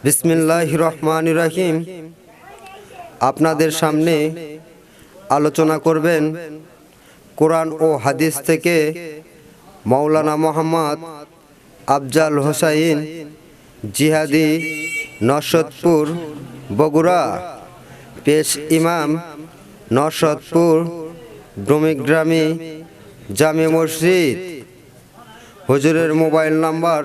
বিসমিল্লাহির রহমানির রহিম। আপনাদের সামনে আলোচনা করবেন কোরআন ও হাদিস থেকে মাওলানা মোহাম্মদ আফজাল হোসাইন জিহাদি, নরসদপুর, বগুড়া। পেশ ইমাম, নরসদপুর ডোমিগ্রামী জামে মসজিদ। হুজুরের মোবাইল নাম্বার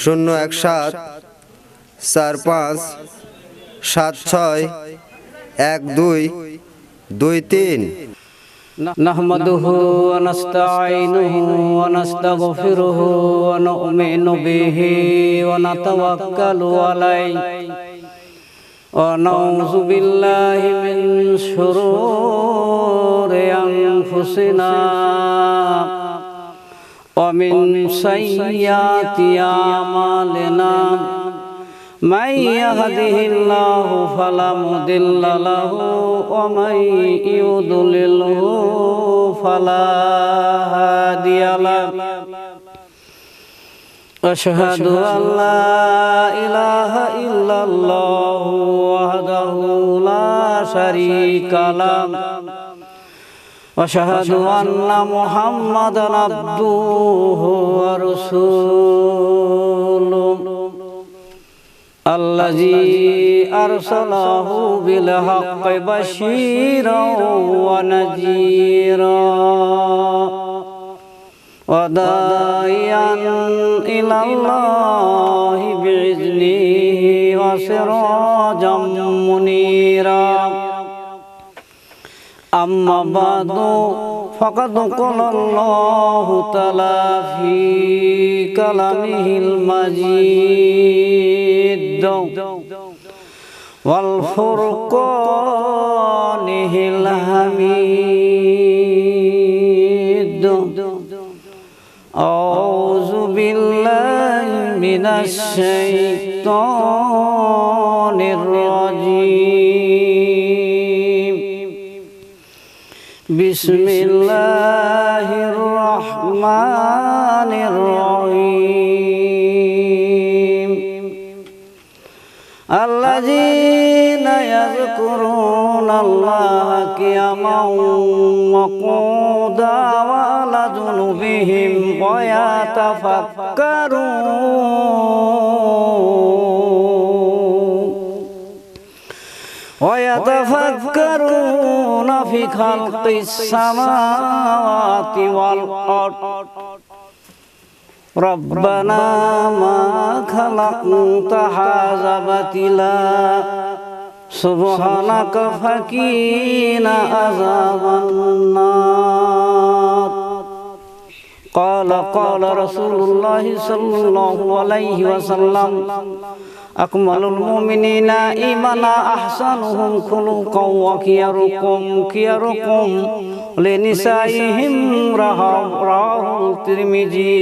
017-45-76-12-23। নাহমাদুহু ওয়া নাস্তাঈনুহু ওয়া নাস্তাগফিরুহু ওয়া নু'মিনু বিহি ওয়া নাতাওয়াক্কালু আলাইহি ওয়া নাউযু বিল্লাহি মিন শুরুরি আনফুসিনা ওয়া মিন সাইয়্যাতি আমালিনা। من يهده الله فلا مضل له ومن يضلله فلا هادي له. أشهد أن لا إله إلا الله وحده لا شريك له وأشهد أن محمدا عبده ورسوله الذي أرسله بالحق بشيرا ونذيرا وداعيا إلى الله بإذنه وسراجا منيرا. أما بعد فقد قال الله تعالى في كلامه المجيد والفرقانه الحميد. أعوذ بالله من الشيطان الرجيم. بسم الله الرحمن الرحيم. الذين يذكرون الله قياما وقعودا وعلى جنوبهم ويتفكرون في خلق السماوات والأرض ربنا ما خلقت هذا باطلا سبحانك فقنا عذاب النار. قال رسول الله صلى الله عليه وسلم أكمل المؤمنين إيمانا أحسنهم خلقا وخيركم لنسائهم رواه الترمذي.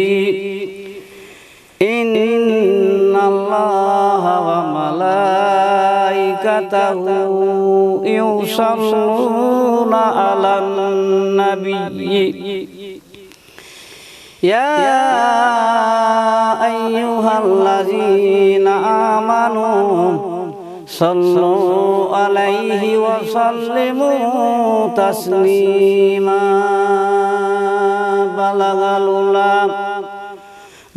إن الله وملائكته يصلون على النبي يا أيها الذين آمنوا صلوا عليه وسلموا تسليما. بلغ العلا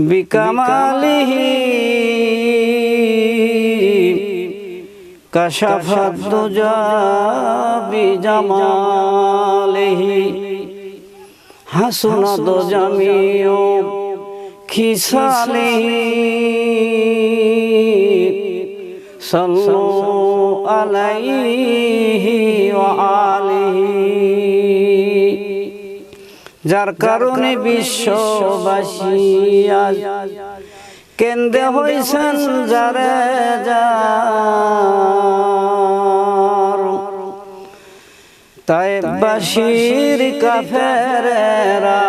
بكماله كشف الدجى بجماله حسنت جميع خصاله صلوا عليه وآله. যার কারণে বিশ্ববাসী আজ কেন্দ্রে হইছেন যারে যার তায়েববাসীর কাফেরেরা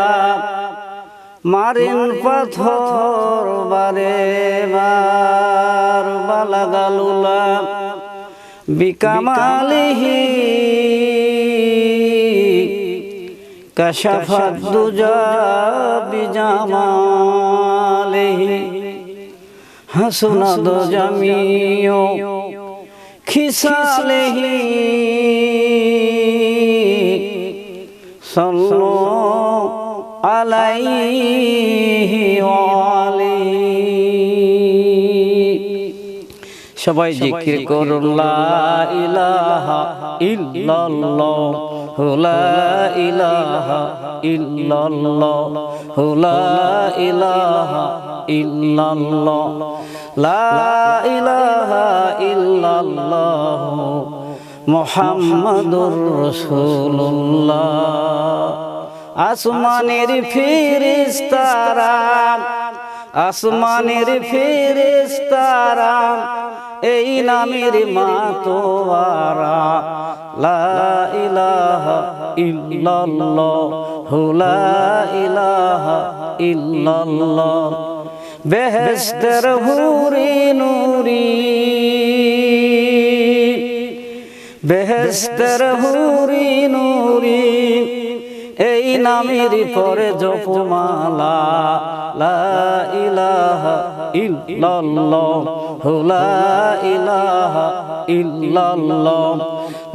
মারিন পাথর বারে বার. বালাগালুলা বিকামালিহি কাশাফাত দুজা বিজামালিহি হাসনাদ জামিউ খিসালিহি সাল্লু আলাইহি ওয়া আলিহি। সবাই জিকির করুন লা ইলাহা ইল্লাল্লাহ লা ইলাহা ইল্লাল্লাহ লা ইলাহা ইল্লাল্লাহ লা ইলাহা ইল্লাল্লাহ মুহাম্মাদুর রাসূলুল্লাহ। আসমানের ফেরেশতারা আসমানের ফেরেশতারা এই নামের মাতোয়ারা লা ইলাহা ইল্লাল্লাহ লা ইলাহা ইল্লাল্লাহ। বেহেশতের হুরি নুরি বেহেশতের হুরি নুরি এই নামের পরে জপমালা লা ইলাহা ইল্লাল্লাহ লা ইলাহা ইল্লাল্লাহ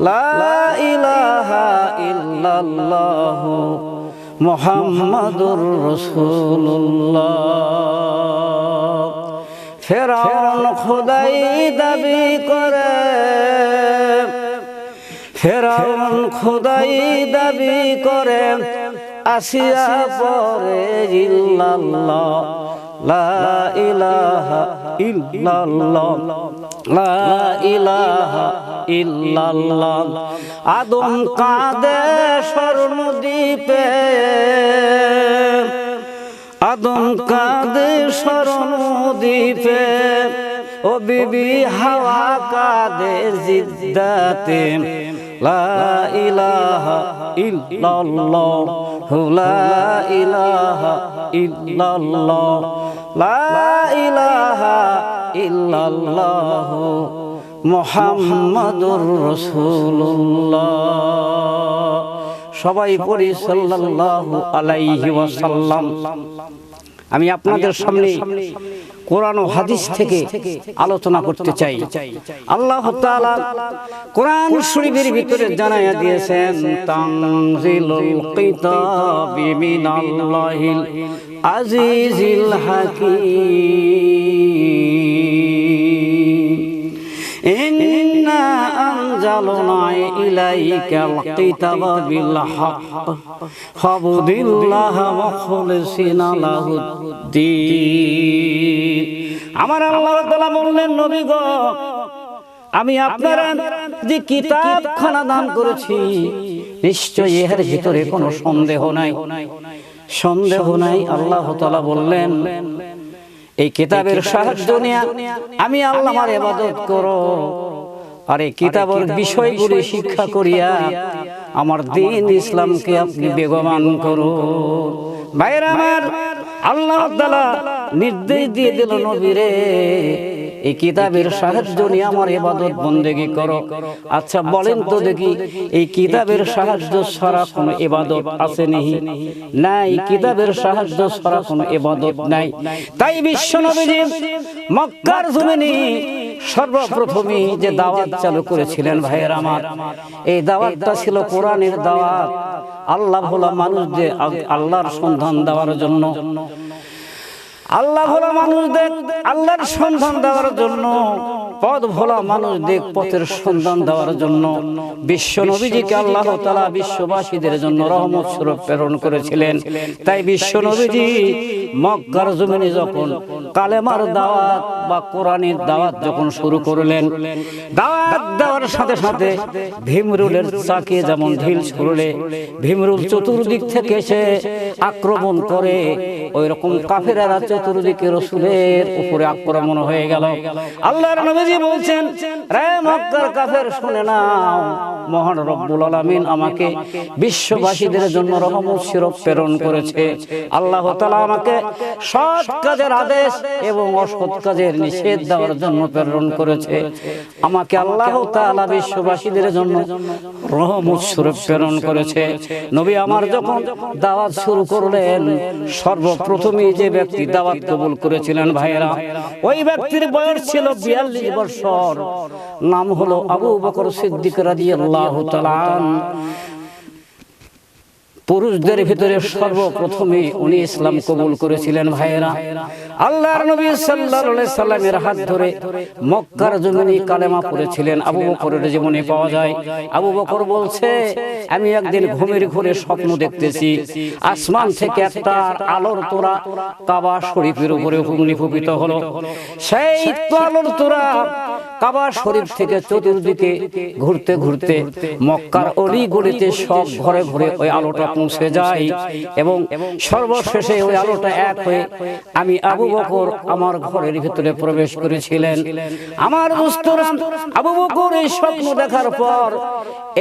লা ইলাহা ইল্লাল্লাহ মুহাম্মাদুর রাসূলুল্লাহ। ফেরাউন খোদাই দাবি করে ফেরাউন খোদাই দাবি করে আসিয়া পরে ইল্লাল্লাহ লা ইলাহা ইল্লাল্লাহ লা ইলাহা ইল্লাল্লাহ। আদম কাঁদে স্বর্ণদ্বীপে আদম কাঁদে স্বর্ণদ্বীপে ও বিবি হাওয়া কাঁদে জিদ্দাতে লা ইলাহা ইল্লাল্লাহ লা ইলাহা ইল্লাল্লাহ লা ইলাহা ইল্লাল্লাহ মুহাম্মাদুর রাসূলুল্লাহ। সবাই পড়ি সাল্লাল্লাহু আলাইহি ওয়াসাল্লাম। আমি আপনাদের সামনে কোরআন ও হাদিস থেকে আলোচনা করতে চাই। আল্লাহ তাআলা কোরআন শরীফের ভিতরে জানায়া দিয়েছেন তানজিলুল কিতাবি মিনাল্লাহিল আজিজিল হাকীম ইন্না আনজালনা ইলাইকাল কিতাবা বিল হক ফাবুদিল্লাহ মুখলিসিনা লাহুদ্দিন। আমার আল্লাহ তাআলা বললেন নবী গো আমি আপনারা যে কিতাবখানা দান করেছি নিশ্চয়ই এর ভিতরে কোনো সন্দেহ নাই সন্দেহ নাই। আল্লাহ তাআলা বললেন এই কিতাবের সাহায্য নিয়ে আমি আল্লাহ আমার ইবাদত করো আর এই কিতাবের বিষয়গুলি শিক্ষা করিয়া আমার দ্বীন ইসলামকে আপনি বেগমান করো। ভাইরা আমার আল্লাহ তাআলা নির্দেশ দিয়ে দিল নবীরে এই কিতাবের সাহায্য নিয়ে আমার ইবাদত বন্দেগী করো। আচ্ছা বলেন তো দেখি এই কিতাবের সাহায্য ছাড়া কোনো ইবাদত আছে নাকি? নাই, কিতাবের সাহায্য ছাড়া কোনো ইবাদত নাই। তাই বিশ্ব নবীজি মক্কার জমিনে সর্বপ্রথমে যে দাওয়াত চালু করেছিলেন ভাইয়ের আমার, এই দাওয়াতটা ছিল কোরআনের দাওয়াত। আল্লাহ ভোলা মানুষদের আল্লাহর সন্ধান দেওয়ার জন্য, আল্লাহ ভোলা মানুষদের আল্লাহর সন্ধান দেওয়ার জন্য, পথ ভোলা মানুষদের পথের সন্ধান দেওয়ার জন্য বিশ্ব নবীজিকে আল্লাহ তাআলা বিশ্ববাসীদের জন্য রহমত স্বরূপ প্রেরণ করেছিলেন। তাই বিশ্ব নবীজি মক্কার জমিনে যখন কালেমার দাওয়াত বা কোরআনের দাওয়াত যখন শুরু করলেন, দাওয়াত দেওয়ার সাথে সাথে ভীমরুলের চাকে যেমন ঢিল ছুড়লে ভীমরুল চতুর্দিক থেকে এসে আক্রমণ করে, ওই রকম কাফেরেরা চতুর্দিকে রাসূলের উপরে আক্রমণ হয়ে গেল। আল্লাহর নবীজি বলছেন, রে মক্কার কাফের শুনে নাও, মহান রব্বুল আলামিন আমাকে বিশ্ববাসীদের জন্য রহমত স্বরূপ প্রেরণ করেছে। আল্লাহ তাআলা আমাকে সৎ কাজের আদেশ এবং অসৎ কাজের নিষেধ দেওয়ার জন্য প্রেরণ করেছে। আমাকে আল্লাহ তাআলা বিশ্ববাসীদের জন্য রহমত স্বরূপ প্রেরণ করেছে। নবী আমার যখন দাওয়াত শুরু করলেন, সর্বপ্রথমে যে ব্যক্তি দাওয়াত দাওয়াত কবুল করেছিলেন ভাইরা। ওই ব্যক্তির বয়স ছিল 42 বছর, নাম হলো আবু বকর সিদ্দিক রাদিয়াল্লাহু তাআলা আনহু। পুরুষদের ভিতরে সর্বপ্রথমে উনি ইসলাম কবুল করেছিলেন ভাইয়েরা। আল্লাহর নবী সাল্লাল্লাহু আলাইহি সাল্লামের হাত ধরে মক্কার জমিনে কালেমা পড়েছিলেন। আবু বকরের জীবনে পাওয়া যায়, আবু বকর বলছে, আমি একদিন ঘুমের ঘোরে স্বপ্ন দেখতেছি, আসমান থেকে একটা আলোর তোরা কাবা শরীফের উপরে নিপতিত হলো। সেই আলোর তোরা কাবা শরীফ থেকে চতুর্দিকে ঘুরতে ঘুরতে মক্কার অলি গলিতে সব ঘরে ঘরে ওই আলোটা পৌঁছে যায় এবং সর্বশেষে ওই আলোটা এক হয়ে আমি আবু বকর আমার ঘরের ভিতরে প্রবেশ করেছিলেন। আমার দোস্তরা, আবু বকর এই স্বপ্ন দেখার পর,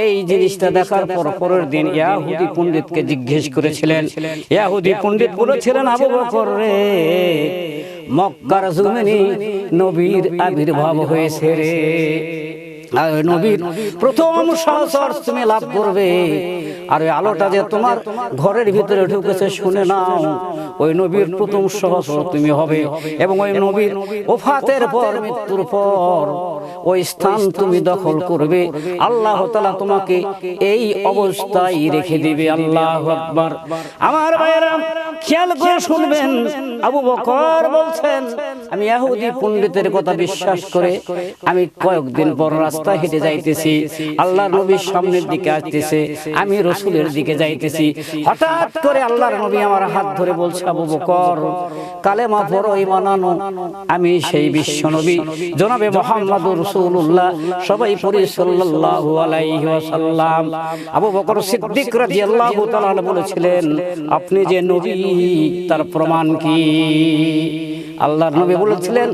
এই জিনিসটা দেখার পর পরের দিন ইহুদি পণ্ডিতকে জিজ্ঞেস করেছিলেন। ইহুদি পণ্ডিত বলেছিলেন, আবু বকর রে, মক্কার জমিনে নবীর আবির্ভাব হয়েছে রে, আর নবীর প্রথম সহচর তুমি লাভ করবে। আর ওই আলোটা যে তোমার ঘরের ভিতরে ঢুকেছে, শুনে নাও, ওই নবীর প্রথম সহচর তুমি হবে এবং ওই নবীর ওফাতের পর, মৃত্যুর পর ওই স্থান তুমি দখল করবে। আল্লাহ তাআলা তোমাকে এই অবস্থায় রেখে দিবে। আল্লাহু আকবার। আমার ভাইরা খেয়াল করে শুনবেন, আবু বকর বলছেন, আমি ইহুদি পণ্ডিতের কথা বিশ্বাস করে আমি কয়েকদিন পর রাস্তায় হেঁটে যাইতেছি, আল্লাহর নবীর সামনের দিকে আসতেছে, আমি রাসূলের দিকে যাইতেছি। হঠাৎ করে আল্লাহর নবী আমার হাত ধরে বলছে, আবু বকর, কালেমা পড়ো, ঈমান আনো, আমি সেই বিশ্ব নবী জনাবে মুহাম্মদুর রাসূলুল্লাহ, সবাই পড়ি সাল্লাল্লাহু আলাইহি ওয়াসাল্লাম। আবু বকর সিদ্দিক রাদিয়াল্লাহু তাআলা আনহু বলেছিলেন, আপনি যে নবী তার প্রমাণ কি? আল্লাহর নবী বলেছিলেন,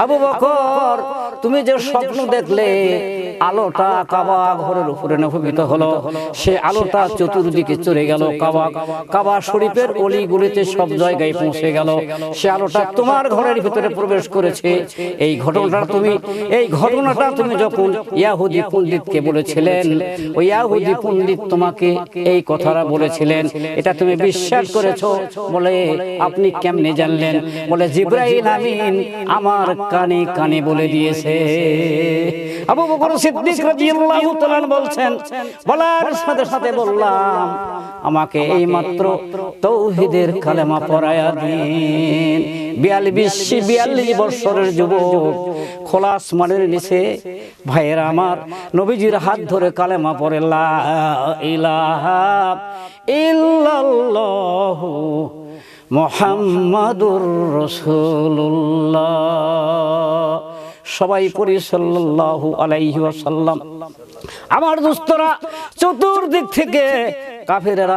আবু বকর, তুমি যে স্বপ্ন দেখলে আলোটা কাবা ঘরের উপরে নিপতিত হলো, সে আলোটা চতুর্দিকে চলে গেল, কাবা শরীফের অলিগলিতে সব জায়গায় পৌঁছে গেল, সে আলোটা তোমার ঘরের ভিতরে প্রবেশ করেছে। এই ঘটনাটা তুমি যখন ইহুদি পণ্ডিতকে বলেছিলেন, ওই ইহুদি পণ্ডিত তোমাকে এই কথাটা বলেছিলেন, এটা তুমি বিশ্বাস করেছো। বলে, আপনি কেমনে জানলেন? বলে, জিবরাইল আমিন আমার কানে কানে বলে দিয়েছে। আবু বকর সিদ্দিক রাদিয়াল্লাহু তাআলা বলছেন, বলার সাথে সাথে বললাম, আমাকে এই মাত্র তাওহীদের কালেমা পড়ায়া দিন। 42 বছরের যুবক, খোলা আসমানের নিচে ভাইয়েরা আমার, নবীজির হাত ধরে কালেমা পড়ে, লা ইলাহা ইল্লাল্লাহু মুহাম্মাদুর রাসূলুল্লাহ, সবাই পড়ি সাল্লাল্লাহু আলাইহি ওয়াসাল্লাম। আমার দোস্তরা, চতুর্দিক থেকে কাফেরেরা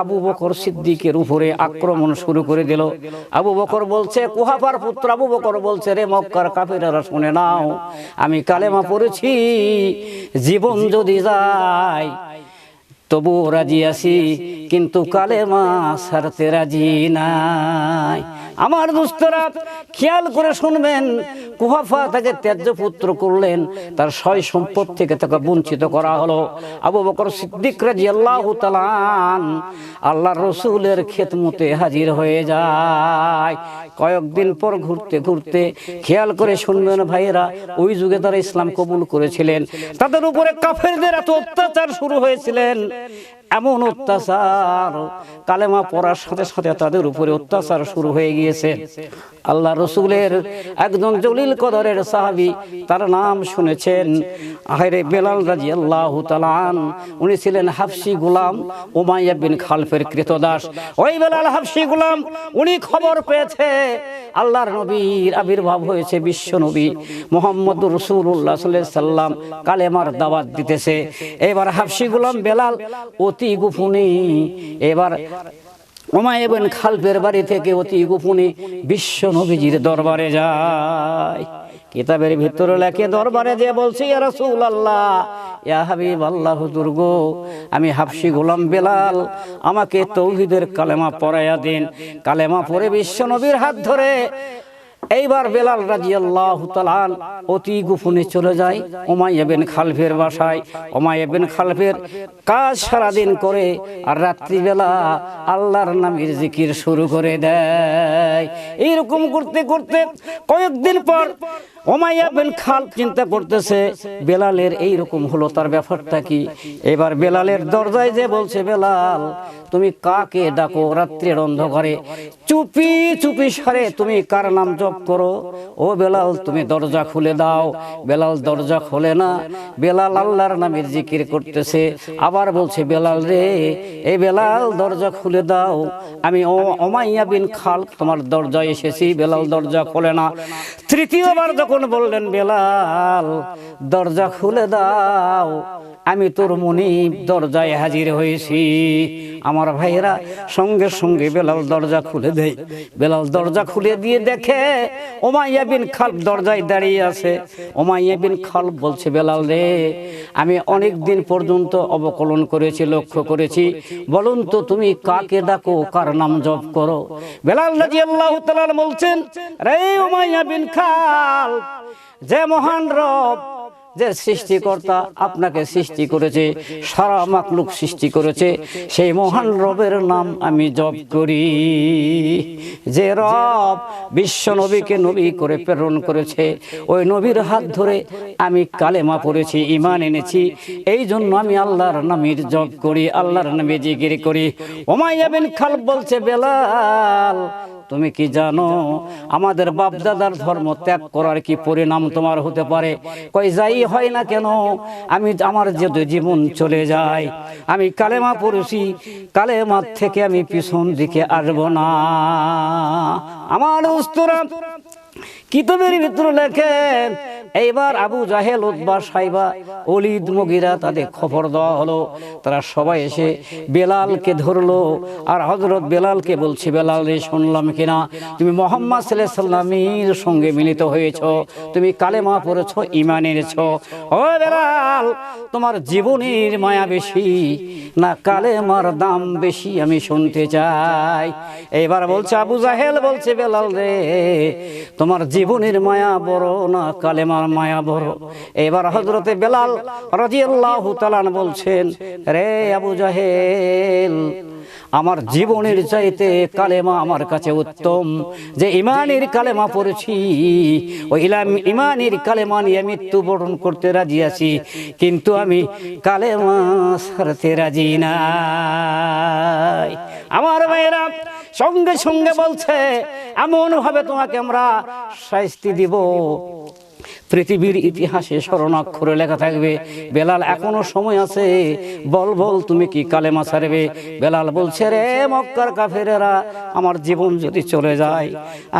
আবু বকর সিদ্দিকের উপরে আক্রমণ শুরু করে দিল। আবু বকর বলছে, কুহাফার পুত্র আবু বকর বলছে, রে মক্কার কাফেরেরা শুনে নাও, আমি কালেমা পড়েছি, জীবন যদি যায় তবু রাজি আছি, কিন্তু কালেমা ছাড়তে রাজি নাই। আমার দোস্তরা, খেয়াল করে শুনবেন, কুহাফা তাকে ত্যায্য পুত্র করলেন, তার সয় সম্পদ থেকে তাকে বঞ্চিত করা হলো। আবু বকর সিদ্দিক রাদিয়াল্লাহু তাআলা আল্লাহর রাসূলের খেদমতে হাজির হয়ে যায়। কয়েকদিন পর ঘুরতে ঘুরতে, খেয়াল করে শুনবেন ভাইয়েরা, ওই যুগে তারা ইসলাম কবুল করেছিলেন, তাদের উপরে কাফেরদের এত অত্যাচার শুরু হয়েছিলেন, এমন অত্যাচার, কালেমা পড়ার সাথে সাথে তাদের উপরে অত্যাচার শুরু হয়ে গিয়েছে। আল্লাহ রসুলের একজন জলিল কদরের সাহাবী, তার নাম শুনেছেন, আহরে বেলাল রাদিয়াল্লাহু তাআলা আনহু, উনি ছিলেন হাবশী গোলাম উমাইয়া বিন খালফের কৃতদাস। ওই বেলাল হাবশী গোলাম, উনি খবর পেয়েছে আল্লাহর নবীর আবির্ভাব হয়েছে, বিশ্ব নবী মুহাম্মদুর রাসূলুল্লাহ সাল্লাল্লাহু আলাইহি সাল্লাম কালেমার দাওয়াত দিতেছে। এবার হাবশী গোলাম বেলাল অতি গোপনে, এবার উমাইয়া বিন খালফের বাড়ি থেকে অতি গোপনে বিশ্ব নবীজির দরবারে যায়। কিতাবের ভিতরে লেখে, দরবারে যে বলছে, ইয়া রাসূলুল্লাহ, ইয়া হাবিবাল্লাহ, হুজুর গো, আমি হাবশী গোলাম বেলাল, আমাকে তাওহীদের কালেমা পড়ায়া দিন। কালেমা পড়ে বিশ্ব নবীর হাত ধরে এইবার বেলাল রাদিয়াল্লাহু তাআলা অতি গোপনে চলে যায় উমাইয়া বিন খালফের বাসায়। উমাইয়া বিন খালফের কাজ সারাদিন করে আর রাত্রিবেলা আল্লাহর নামের জিকির শুরু করে দেয়। এইরকম করতে করতে কয়েকদিন পর উমাইয়া বিন খালফ চিন্তা করতেছে বেলালের এইরকম হলো, তার ব্যাপারটা কি। এবার বেলালের দরজায় যে বলছে, বেলাল তুমি কাকে ডাকো রাত্রির অন্ধকারে, চুপি চুপি সারে তুমি কার নাম জপ করো? ও বেলাল তুমি দরজা খুলে দাও। বেলাল দরজা খোলে না, বেলাল আল্লাহর নামের জিকির করতেছে। আবার বলছে, বেলাল রে, এই বেলাল দরজা খুলে দাও, আমি উমাইয়া বিন খালফ তোমার দরজায় এসেছি। বেলাল দরজা খোলে না। তৃতীয়বার যখন বললেন, বেলাল দরজা খুলে দাও, আমি তোর মুনিব দরজায় হাজির হয়েছি। আমার ভাইয়েরা সঙ্গে সঙ্গে বেলাল দরজা খুলে দেয়। বেলাল দরজা খুলে দিয়ে দেখে উমাইয়া বিন খালফ দরজায় দাঁড়িয়ে আছে। উমাইয়া বিন খালফ বলছে, বেলাল রে, আমি অনেক দিন পর্যন্ত অবকলন করেছি, লক্ষ্য করেছি, বলুন তো তুমি কাকে ডাকো, কার নাম জপ করো? বেলাল রাদিয়াল্লাহু তাআলা বলছেন, রে উমাইয়া বিন খালফ, যে মহান রব, যে সৃষ্টিকর্তা আপনাকে সৃষ্টি করেছে, সারা মাখলুক সৃষ্টি করেছে, সেই মহান রবের নাম আমি জপ করি। যে রব বিশ্ব নবীকে নবী করে প্রেরণ করেছে, ওই নবীর হাত ধরে আমি কালেমা পড়েছি, ঈমান এনেছি, এই জন্য আমি আল্লাহর নামের জপ করি, আল্লাহর নামে জিকির করি। উমাইয়া বিন খালফ বলছে, বেলাল তুমি কি জানো আমাদের বাপদাদার ধর্ম ত্যাগ করার কি পরিণাম তোমার হতে পারে? কই যাই হয় না কেন, আমি আমার যদি জীবন চলে যায়, আমি কালেমা পড়েছি, কালেমার থেকে আমি পিছন দিকে আসবো না। আমার উস্তাদ কিতাবের ভিতরে লেখেন, এইবার আবু জাহেল, উতবা, সাইবা, ওলীদ, মুগীরা তাদের খবর দেওয়া হলো। তারা সবাই এসে বেলালকে ধরলো আর হযরত বেলালকে বলছে, বেলাল রে, শুনলাম কিনা তুমি মুহাম্মদ সাল্লাল্লাহু আলাইহি ওয়াসাল্লামের সঙ্গে মিলিত হয়েছো, তুমি কালেমা পড়েছো, ঈমান এনেছো। ও বেলাল, তোমার জীবনের মায়া বেশি না কালেমার দাম বেশি, আমি শুনতে চাই। এইবার বলছে আবু জাহেল বলছে, বেলাল রে, তোমার জীবনের মায়া বড় না কালেমার মায়া বড়? এবার হযরতে বেলাল রাদিয়াল্লাহু তাআলা বলছেন, রে আবু জাহেল, আমার জীবনের চাইতে কালেমা আমার কাছে উত্তম। যে ঈমানের কালেমা পড়েছি, ওই ঈমানের কালেমা নিয়ে মৃত্যুবরণ করতে রাজি আছি, কিন্তু আমি কালেমা ছাড়তে রাজি নাই। আমার ভাইয়েরা সঙ্গে সঙ্গে বলছে, এমন ভাবে তোমাকে আমরা শাস্তি দিব, পৃথিবীর ইতিহাসে স্মরণাক্ষরে লেখা থাকবে। বেলাল এখনো সময় আছে, বল বল তুমি কি কালেমা ছাড়বে? বেলাল বলছে, রে মক্কার কাফেরেরা, আমার জীবন যদি চলে যায়,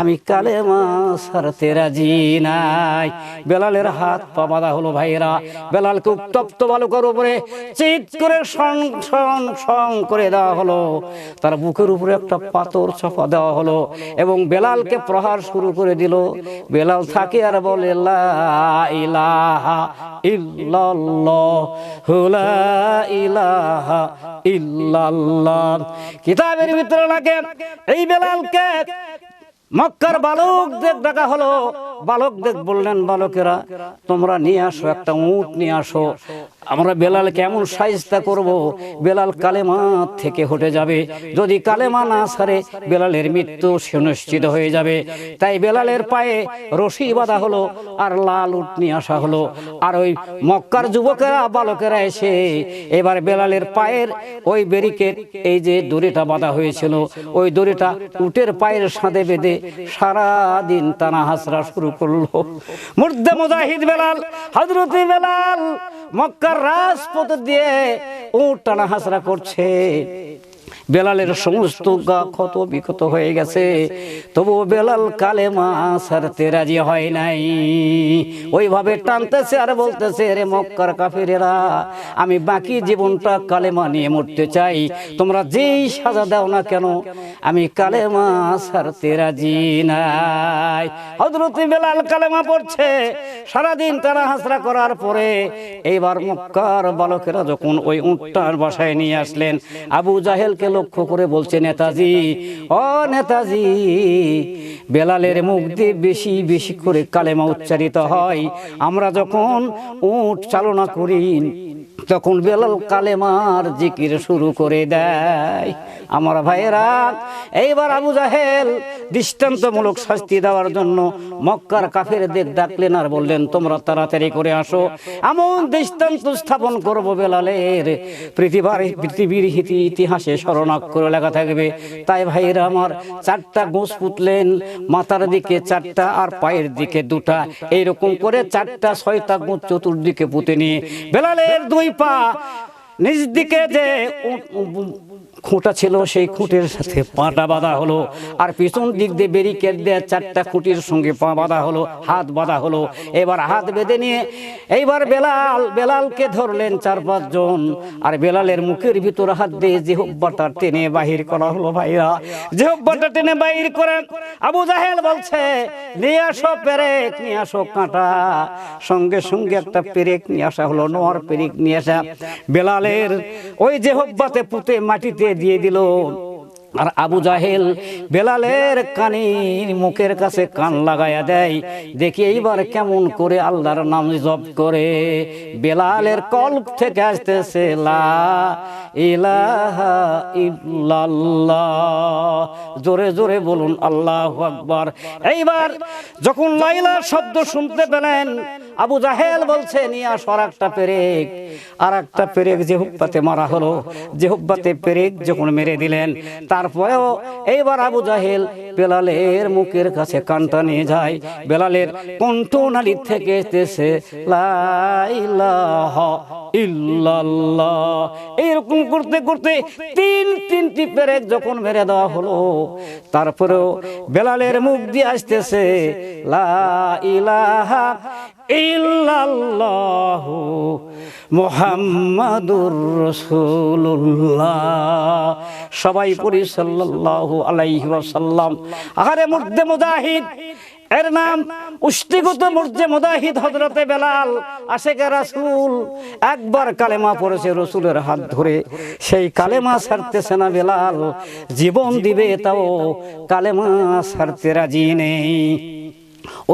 আমি কালেমা ছাড়তে রাজি নাই। বেলালের হাত পা বাঁধা হলো। ভাইয়েরা, বেলালকে উত্তপ্ত বালুকার উপরে চিৎ করে সং সং সং করে দেওয়া হলো। তার বুকের উপরে একটা পাথর চাপা দেওয়া হলো এবং বেলালকে প্রহার শুরু করে দিল। বেলাল থাকে আর বলে, লা ইলাহা ইল্লাল্লাহু, লা ইলাহা ইল্লাল্লাহ। কিতাবের ভিতরে লাগে এই বেলালকে মক্কার বালকদের ডাকা হলো। বালকদের বললেন, বালকেরা তোমরা নিয়ে আসো, একটা উট নিয়ে আসো, আমরা বেলালকে এমন শায়েস্তা করব, বেলাল কালেমা থেকে হটে যাবে। যদি কালেমা না ছাড়ে, বেলালের মৃত্যু সুনিশ্চিত হয়ে যাবে। তাই বেলালের পায়ে রশি বাঁধা হলো আর লাল উট নিয়ে আসা হলো। আর ওই মক্কার যুবকেরা, বালকেরা এসে এবার বেলালের পায়ের ওই ব্যারিকেড, এই যে দড়িটা বাঁধা হয়েছিল, ওই দড়িটা উটের পায়ের সাথে বেঁধে সারা দিন টানা হাসরা শুরু করলো। মুর্দে মুজাহিদ বেলাল, হযরত বেলাল মক্কার রাজপথ দিয়ে উট টানা হাসরা করছে। বেলালের সমস্ত গা ক্ষত বিক্ষত হয়ে গেছে, তবুও বেলাল কালেমা ছাড়তে রাজি হয় নাই। ওইভাবে টানতেছে আর বলতেছে, রে মক্কার কাফেরেরা, আমি বাকি জীবনটা কালেমা নিয়ে মরতে চাই, তোমরা যেই সাজা দাও না কেন, আমি কালেমা ছাড়তে রাজি নাই। হযরত বেলাল কালেমা পড়ছে, সারাদিন তারা হাসরা করার পরে এইবার মক্কার বালকেরা যখন ওই উটটার বাসায় নিয়ে আসলেন, আবু জাহেলকে লক্ষ্য করে বলছে, নেতাজি, ও নেতাজি, বেলালের মুখ দিয়ে বেশি বেশি করে কালেমা উচ্চারিত হয়। আমরা যখন উট চালনা করি তখন বেলাল কালেমার জিকির শুরু করে দেয়। আমার ভাইয়েরা, এইবার আবু জাহেল দৃষ্টান্তমূলক শাস্তি দেওয়ার জন্য মক্কার কাফেরদের ডাকলেন আর বললেন, তোমরা তাড়াতাড়ি করে আসো, এমন দৃষ্টান্ত স্থাপন করব বেলালের পৃথিবীর ইতিহাসে স্মরণাক্ষরে লেখা থাকবে। তাই ভাইয়েরা আমার, 4টা গোঁস পুতলেন, মাথার দিকে 4টা আর পায়ের দিকে 2টা, এইরকম করে 4টা 6টা গোঁস চতুর্দিকে পুঁতে নিয়ে বেলালের 2 পা নিজ দিকে যে খুঁটা ছিল সেই খুঁটির সাথে পাটা বাঁধা হলো, আর পিছন দিক দিয়ে ব্যারিকেড দিয়ে 4টা খুঁটির সঙ্গে পা বাঁধা হলো, হাত বাঁধা হলো। এবার হাত বেঁধে নিয়ে এইবার বেলালকে ধরলেন 4-5 জন, আর বেলালের মুখের ভিতর হাত দিয়ে জিহ্বাটা টেনে বাহির করা হলো। ভাইরা, জিহ্বাটা টেনে বাহির করে আবু জাহেল বলছে, নিয়ে আসো পেরেক, নিয়ে আসো কাঁটা। সঙ্গে সঙ্গে একটা পেরেক নিয়ে আসা হলো, নোয়ার পেরেক নিয়ে আসা বেলালের ওই জিহ্বাতে পুঁতে মাটিতে দিয়ে দিল। আর আবু জাহেল বেলালের কানের মুখের কাছে কান লাগায়া দেয়, দেখি এইবার কেমন করে আল্লাহর নাম জপ করে। বেলালের কল্প থেকে আসতেছে, লা ইলাহা ইল্লাল্লাহ। জোরে জোরে বলুন আল্লাহু আকবার। এইবার যখন লা ইলাহা শব্দ শুনতে পেলেন, আবু জাহেল বলছে, নিয়ে আসো আর একটা পেরেক। আর একটা পেরেক জিহ্বাতে মারা হলো। জিহ্বাতে পেরেক যখন মেরে দিলেন, তারপরেও এইবার আবু জাহেল বেলালের মুখের কাছে কানটা নিয়ে যায়। বেলালের কণ্ঠনালী থেকে এসেছে, লা ইলাহা ইল্লাল্লাহ। এইরকম করতে করতে 3টি পেরেক যখন মেরে দেওয়া হলো, তারপরেও বেলালের মুখ দিয়ে আসতেছে, লা ইলাহা ইল্লাল্লাহু মুহাম্মাদুর রাসূলুল্লাহ। সবাই পড়ি সাল্লাল্লাহু আলাইহি ওয়াসাল্লাম। আরে মুর্দে মুজাহিদ, এর নাম উষ্টিগত মুর্দে মুজাহিদ হযরতে বেলাল আশিকে রাসূল। একবার কালেমা পড়েছে রসুলের হাত ধরে, সেই কালেমা ছাড়তেছে না বেলাল। জীবন দিবে তাও কালেমা ছাড়তে রাজি নেই।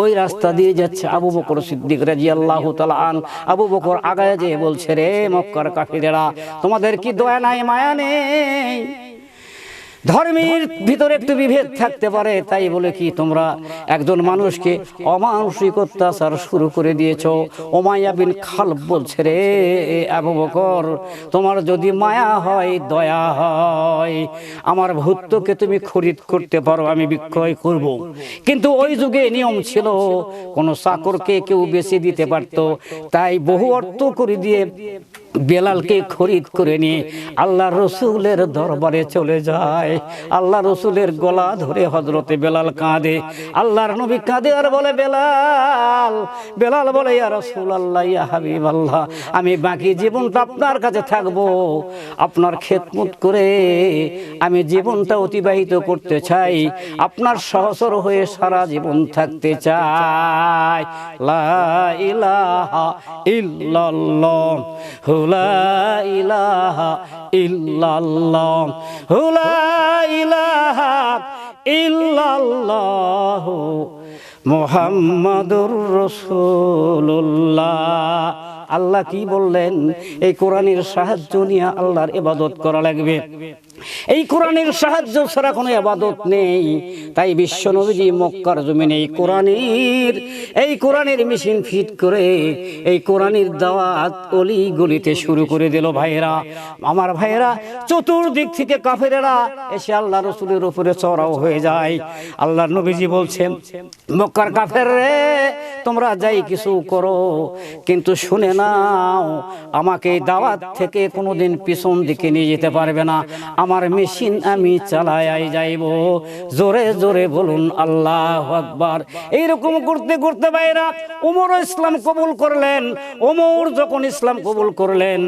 ওই রাস্তা দিয়ে যাচ্ছে আবু বকর সিদ্দিক রাদিয়াল্লাহু তাআলা আন। আবু বকর আগায় যেয়ে বলছে, রে মক্কার কাফিরেরা, তোমাদের কি দয়া নাই, মায়া নেই? ধর্মের ভিতরে একটু বিভেদ থাকতে পারে, তাই বলে কি তোমরা একজন মানুষকে অমানুষিক অত্যাচার শুরু করে দিয়েছো? উমাইয়া বিন খালব বলছে, রে আবু বকর, তোমার যদি মায়া হয়, দয়া হয়, আমার ভূতকে তুমি খরিদ করতে পারো, আমি বিক্রয় করব। কিন্তু ওই যুগে নিয়ম ছিল, কোন চাকরকে কেউ বেচে দিতে পারত। তাই বহু অর্থ করে দিয়ে বেলালকে খরিদ করে নিয়ে আল্লাহ রসুলের দরবারে চলে যায়। আল্লাহ রসুলের গলা ধরে হযরতে বেলাল কাঁদে। আল্লাহর নবী কাঁদে আর বলে, বেলাল। বেলাল বলে, ইয়া রাসূলুল্লাহ, ইয়া হাবিবাল্লাহ, আমি বাকি জীবনটা আপনার কাছে থাকবো, আপনার খেদমত করে আমি জীবনটা অতিবাহিত করতে চাই, আপনার সহচর হয়ে সারা জীবন থাকতে চাই। লা ইলাহা ইল্লাল্লাহ, লা ইলাহা ইল্লাল্লাহ, লা ইলাহা ইল্লাল্লাহ মুহাম্মাদুর রাসূলুল্লাহ। আল্লাহ কি বললেন? এই কোরআনের সাহায্য নিয়ে আল্লাহর ইবাদত করা লাগবে। এই কোরআনের সাহায্য ছাড়া কোনো ইবাদত নেই। তাই বিশ্ব নবীজি মক্কার জমিনে এই কোরআনের মেশিন ফিট করে এই কোরআনের দাওয়াত অলি গলিতে শুরু করে দিল। ভাইয়েরা, আমার ভাইয়েরা, চতুর্দিক থেকে কাফেরেরা এসে আল্লাহ রসুলের উপরে চড়াও হয়ে যায়। আল্লাহর নবীজি বলছেন, মক্কার কাফের রে, তোমরা যাই কিছু করো, কিন্তু শুনে নাও, আমাকে এই দাওয়াত থেকে কোনোদিন পিছন দিকে নিয়ে যেতে পারবে না। আমার মেশিন আমি চালাই যাইব। জোরে জোরে বলুন আল্লাহু আকবার। এইরকম করতে করতে ভাইরা ওমর ইসলাম কবুল করলেন। ওমর যখন ইসলাম কবুল করলেন,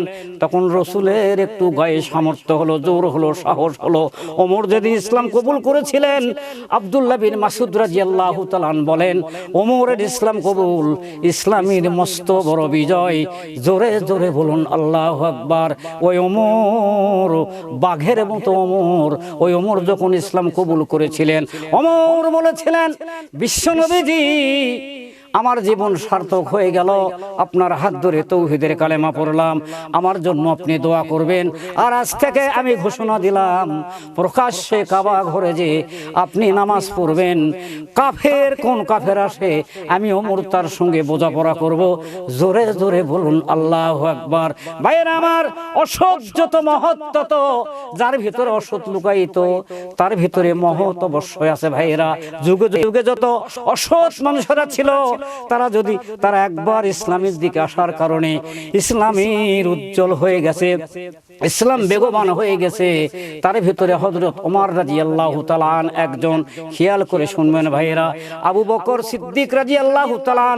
তখন রসুলের একটু গায়ে সামর্থ্য হলো, জোর হলো, সাহস হলো। ওমর যেদিন ইসলাম কবুল করেছিলেন, আব্দুল্লাহ বিন মাসউদ রাদিয়াল্লাহু তাআলা বলেন, ওমরের ইসলাম কবুল, ইসলামের মস্ত বড় বিজয়। জোরে জোরে বলুন আল্লাহু আকবার। ওই ওমর, বাঘের মতো ওমর, ওই ওমর যখন ইসলাম কবুল করেছিলেন, ওমর বলেছিলেন, বিশ্বনবীজি আমার জীবন সার্থক হয়ে গেল, আপনার হাত ধরে তাওহীদের কালেমা পড়লাম, আমার জন্য আপনি দোয়া করবেন। আর আজ থেকে আমি ঘোষণা দিলাম, প্রকাশ্যে কাবা ঘরে যে আপনি নামাজ পড়বেন, কাফের কোন কাফের আসে আমি ওমর তার সঙ্গে বোঝাপড়া করব। জোরে জোরে বলুন আল্লাহু আকবার। ভাইয়েরা আমার, অসৎ যত মহৎ তত, যার ভিতরে অসৎ লুকায়িত তার ভিতরে মহৎ অবশ্যই আছে। ভাইয়েরা, যুগে যুগে যত অসৎ মানুষেরা ছিল, তারা একবার ইসলামের দিকে আসার কারণে ইসলামের উজ্জ্বল হয়ে গেছে, ইসলাম বেগবান হয়ে গেছে। তার ভিতরে হযরত ওমর রাদিয়াল্লাহু তাআলা একজন। খেয়াল করে শুনবেন ভাইয়েরা, আবু বকর সিদ্দিক রাদিয়াল্লাহু তাআলা,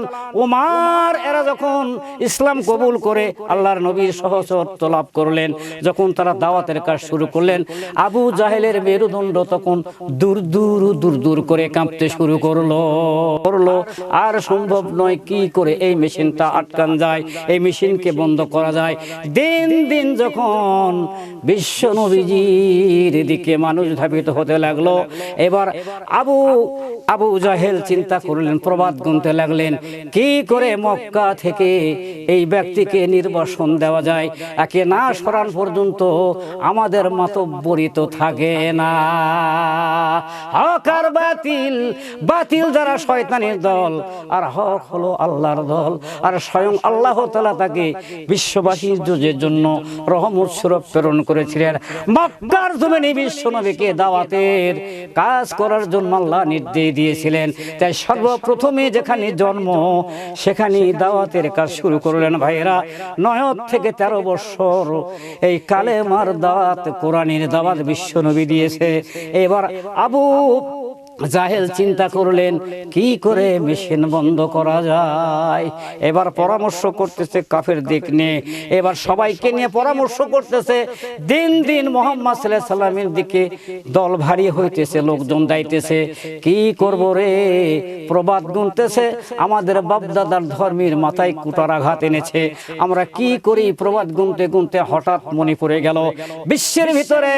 ওমর, এরা যখন ইসলাম কবুল করে আল্লাহর নবীর সহচরত্ব লাভ করলেন, যখন তারা দাওয়াতের কাজ শুরু করলেন, আবু জাহেলের মেরুদণ্ড তখন দূর দূর দূর দূর করে কাঁপতে শুরু করলো। আর সম্ভব নয়, কি করে এই মেশিনটা আটকান যায়, এই মেশিনকে বন্ধ করা যায়। দিন দিন যখন বিশ্ব নবীজির দিকে মানুষ ধাবিত হতে লাগলো, এবার আবু জাহেল চিন্তা করলেন, প্রবাদ গুনতে লাগলেন, কি করে মক্কা থেকে এই ব্যক্তিকে নির্বাসন দেওয়া যায়, একে না সরান পর্যন্ত আমাদের মাতব্বরি তো থাকে না। হক আর বাতিল, বাতিল যারা শয়তানের দল, আর হক হলো আল্লাহর দল। আর স্বয়ং আল্লাহ তাআলা তাকে বিশ্ববাসীর জন্য রহমত স্বরূপ প্রেরণ করেছিলেন। মক্কার জমিনে বিশ্ব নবীকে দাওয়াতের কাজ করার জন্য আল্লাহ নির্দেশ দিয়েছিলেন। তাই সর্বপ্রথমে যেখানে জন্ম, সেখানে দাওয়াতের কাজ শুরু করলেন। ভাইয়েরা, 9 থেকে 13 বছর এই কালেমার দাওয়াত, কোরআনের দাওয়াত বিশ্ব নবী দিয়েছে। এবার আবু জাহেল চিন্তা করলেন, কি করে মেশিন বন্ধ করা যায়। এবার পরামর্শ করতেছে কাফের দিক নিয়ে, এবার সবাইকে নিয়ে পরামর্শ করতেছে। দিন দিন মুহাম্মদ সাল্লাল্লাহু আলাইহি সাল্লামের দিকে দল ভারী হইতেছে, লোকজন যাইতেছে, কি করব রে। প্রবাদ গুনতেছে, আমাদের বাপদাদার ধর্মের মাথায় কুটার আঘাত এনেছে, আমরা কি করি। প্রবাদ গুনতে গুনতে হঠাৎ মনে পড়ে গেল, বিশ্বের ভিতরে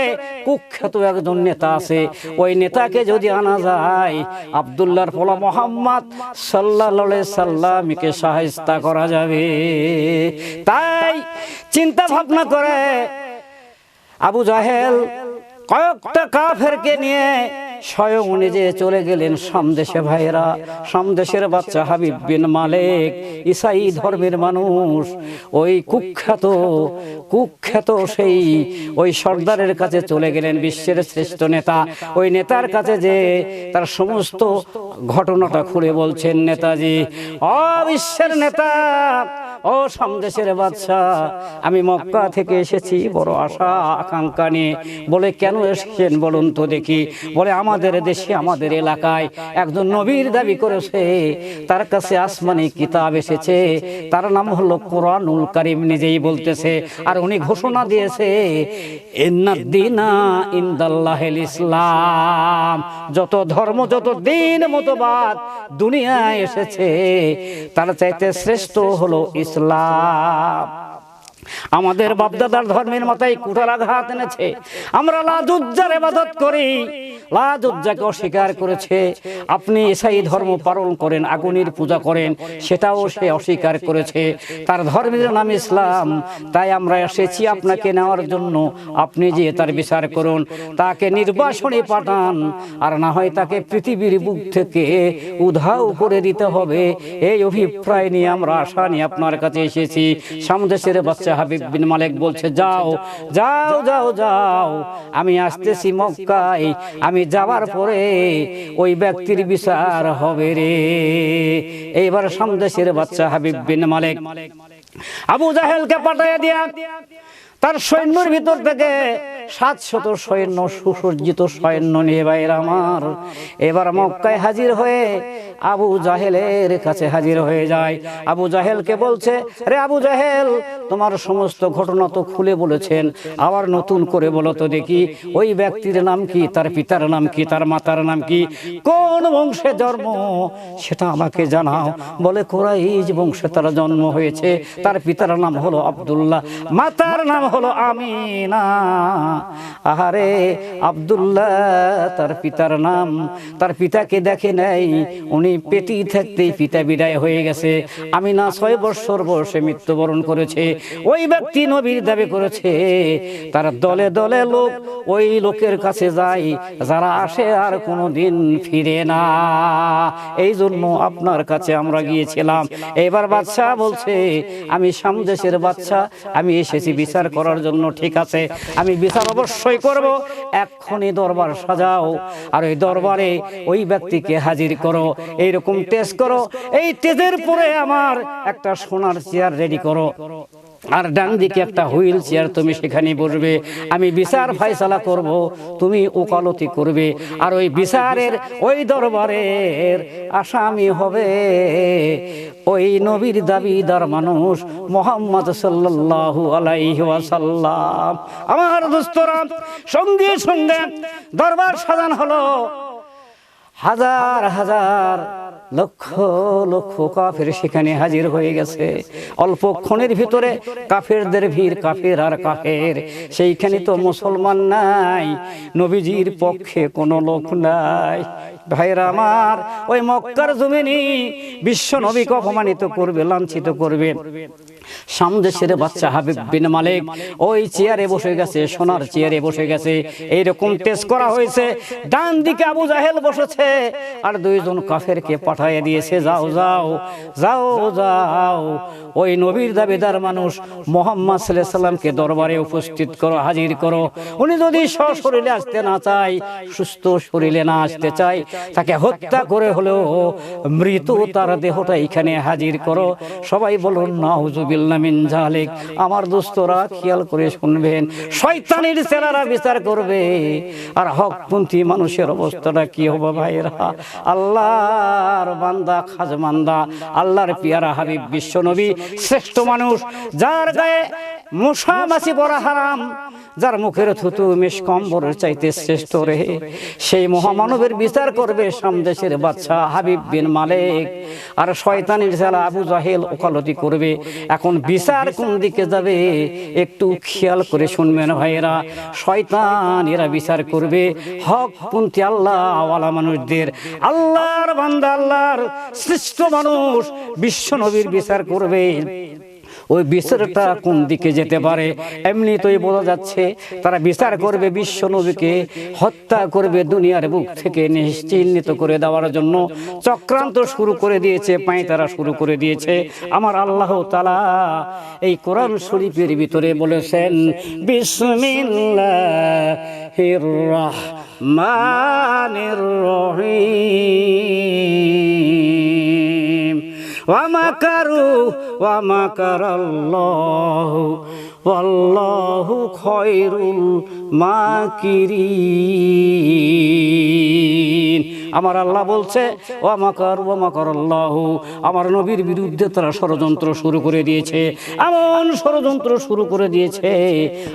কুখ্যাত একজন নেতা আছে, ওই নেতাকে যদি আনা যায়, আব্দুল্লাহর পোলা মুহাম্মদ সাল্লাল্লাহু আলাইহি সাল্লামকে সাহায্য করা যাবে। তাই চিন্তা ভাবনা করে আবু জাহেল কয়েকটা কাফেরকে নিয়ে স্বয়ং নিজে চলে গেলেন সামদেশে। ভাইয়েরা, সামদেশের বাচ্চা হাবিব বিন মালিক, ঈসাই ধর্মের মানুষ, ওই কুখ্যাত সেই ওই সর্দারের কাছে চলে গেলেন, বিশ্বের শ্রেষ্ঠ নেতা। ওই নেতার কাছে যে তার সমস্ত ঘটনাটা খুলে বলছেন, নেতাজি, ও বিশ্বের নেতা, ও সামদেশের বাদশা, আমি মক্কা থেকে এসেছি বড় আশা আকাঙ্ক্ষা নিয়ে। বলে, কেন এসেছেন বলুন তো দেখি। বলে, আমাদের দেশে, আমাদের এলাকায় একজন নবীর দাবি করেছে, তার কাছে আসমানি কিতাব এসেছে, তার নাম হলো কোরআনুল কারীম। নিজেই বলতেছে, আর উনি ঘোষণা দিয়েছে, ইন্নাদ-দীনা ইনদাল্লাহিল ইসলাম। যত ধর্ম, যত দিন, মতবাদ দুনিয়ায় এসেছে, তার চাইতে শ্রেষ্ঠ হলো ইসলাম। আমাদের বাপদাদার ধর্মের মাথায় কুঠার আঘাত এনেছে। আমরা লাত উজ্জার ইবাদত করি, লাত উজ্জাকে অস্বীকার করেছে। আপনি ঈসাই ধর্ম পালন করেন, আগুনের পূজা করেন, সেটাও সে অস্বীকার করেছে। তার ধর্মের নাম ইসলাম। তাই আমরা এসেছি আপনাকে নেওয়ার জন্য। আপনি যে তার বিচার করুন, তাকে নির্বাসনে পাঠান, আর না হয় তাকে পৃথিবীর বুক থেকে উধাও করে দিতে হবে। এই অভিপ্রায় নিয়ে আমরা আশা নিয়ে আপনার কাছে এসেছি। সামদেশের বাচ্চা হাবিব বিন মালিক বলছে, যাও যাও যাও যাও, আমি আসতেছি মক্কায়, আমি যাওয়ার পরে ওই ব্যক্তির বিচার হবে রে। এইবার সামদেশের বাচ্চা হাবিব বিন মালিক আবু জাহেলকে পাঠাইয়া দিয়া তার সৈন্যের ভিতর থেকে 700 সৈন্য, সুসজ্জিত সৈন্য নিয়ে ভাইরা আমার এবার মক্কায় হাজির হয়ে আবু জাহেলের কাছে হাজির হয়ে যায়। আবু জাহেলকে বলছে, রে আবু জাহেল, তোমার সমস্ত ঘটনা তো খুলে বলেছেন, আবার নতুন করে বলো তো দেখি, ওই ব্যক্তির নাম কি, তার পিতার নাম কি, তার মাতার নাম কি, কোন বংশে জন্ম, সেটা আমাকে জানাও। বলে, কুরাইশ বংশে তার জন্ম হয়েছে, তার পিতার নাম হলো আব্দুল্লাহ, মাতার নাম হলো আমিনা। আহারে, আব্দুল্লাহ তার পিতার নাম, তার পিতাকে দেখে নাই, উনি পেটি থাকতেই পিতা বিদায় হয়ে গেছে। আমিনা 6 বছর বয়সে মৃত্যুবরণ করেছে। ওই ব্যক্তি নবীর দাবি করেছে, তার দলে দলে লোক ওই লোকের কাছে যায়, যারা আসে আর কোনোদিন ফিরে না। এই জন্য আপনার কাছে আমরা গিয়েছিলাম। এবার বাদশা বলছে, আমি সামদেশের বাদশা, আমি এসেছি বিচার করার জন্য। ঠিক আছে, আমি বিচার অবশ্যই করব, এক্ষুনি দরবার সাজাও, আর ওই দরবারে ওই ব্যক্তিকে হাজির করো, এইরকম টেস্ট করো, এই টেজের পরে আমার একটা সোনার চেয়ার রেডি করো, আর ডান দিকে একটা হুইল চেয়ার, তুমি সেখানে বসবে, আমি বিচার ফয়সালা করব, তুমি ওকালতি করবে, আর ওই বিচারের ওই দরবারের আসামি হবে ওই নবীর দাবিদার মানুষ মুহাম্মদ সাল্লাল্লাহু আলাইহি ওয়াসাল্লাম। আমার দোস্তরা, সঙ্গে সঙ্গে দরবার সাজানো হলো। হাজার হাজার, লক্ষ লক্ষ কাফের সেখানে হাজির হয়ে গেছে। অল্পক্ষণের ভিতরে কাফেরদের ভিড়, কাফের আর কাফের। সেইখানে তো মুসলমান নাই, নবীজির পক্ষে কোনো লোক নাই। ভাইরা আমার, ওই মক্কার জমিনে বিশ্ব নবীকে অপমানিত করবে, লাঞ্ছিত করবে। সামদেশের বাচ্চা হাবিব বিন মালিক ওই চেয়ারে বসে গেছে, সোনার চেয়ারে বসে গেছে। এইরকম টেস্ট করা হয়েছে। ডান দিকে আবু জাহেল বসেছে, আর 2 জন কাফেরকে পাঠিয়ে দিয়েছে, যাও যাও যাও যাও, ওই নবীর দাবিদার মানুষ মুহাম্মদ সাল্লাল্লাহু আলাইহি সাল্লামকে দরবারে উপস্থিত করো, হাজির করো। উনি যদি সশরীরে আসতে না চায়, সুস্থ শরীরে না আসতে চায়, তাকে হত্যা করে হলেও মৃত তার দেহটা এখানে হাজির করো। সবাই বলুন নাউযুবিল্লাহ মিন যালিক। আমার দোস্তরা, খেয়াল করে শুনবেন, শয়তানের ছেলেরা বিচার করবে, আর হকপন্থী মানুষের অবস্থাটা কি হবে ভাইরা? আল্লাহর বান্দা, খাজমান্দা, আল্লাহর পিয়ারা হাবিব বিশ্বনবী, শ্রেষ্ঠ মানুষ, যার গায়ে মশা মাছি পড়া হারাম, যার মুখের থুতু মিশকম্বরের চাইতে শ্রেষ্ঠ রে, সেই মহামানবের বিচার করবে সামদেশের বাদশা হাবিব বিন মালিক, আর শয়তানের ছেলে আবু জাহেল ওকালতি করবে। এখন বিচার কোন দিকে যাবে একটু খেয়াল করে শুনবেন ভাইয়েরা। শয়তান এরা বিচার করবে হকপন্থী আল্লাহওয়ালা মানুষদের, আল্লাহর বান্দা, আল্লাহর শ্রেষ্ঠ মানুষ বিশ্ব নবীর বিচার করবে। ওই বিচারটা কোন দিকে যেতে পারে এমনিতেই বোঝা যাচ্ছে। তারা বিচার করবে বিশ্ব নবীকে হত্যা করবে, দুনিয়ার বুক থেকে নিশ্চিহ্নিত করে দেওয়ার জন্য চক্রান্ত শুরু করে দিয়েছে, পায়তারা শুরু করে দিয়েছে। আমার আল্লাহ তাআলা এই কোরআন শরীফের ভিতরে বলেছেন, বিসমিল্লাহির রহমানির রহিম। ওয়ামাকারু ওয়ামাকারাল্লাহু ওয়াল্লাহু খায়রুল মাকিরিন। আমার আল্লাহ বলছে, ওয়ামাকারু ওয়ামাকারাল্লাহু, আমার নবীর বিরুদ্ধে তারা ষড়যন্ত্র শুরু করে দিয়েছে, এমন ষড়যন্ত্র শুরু করে দিয়েছে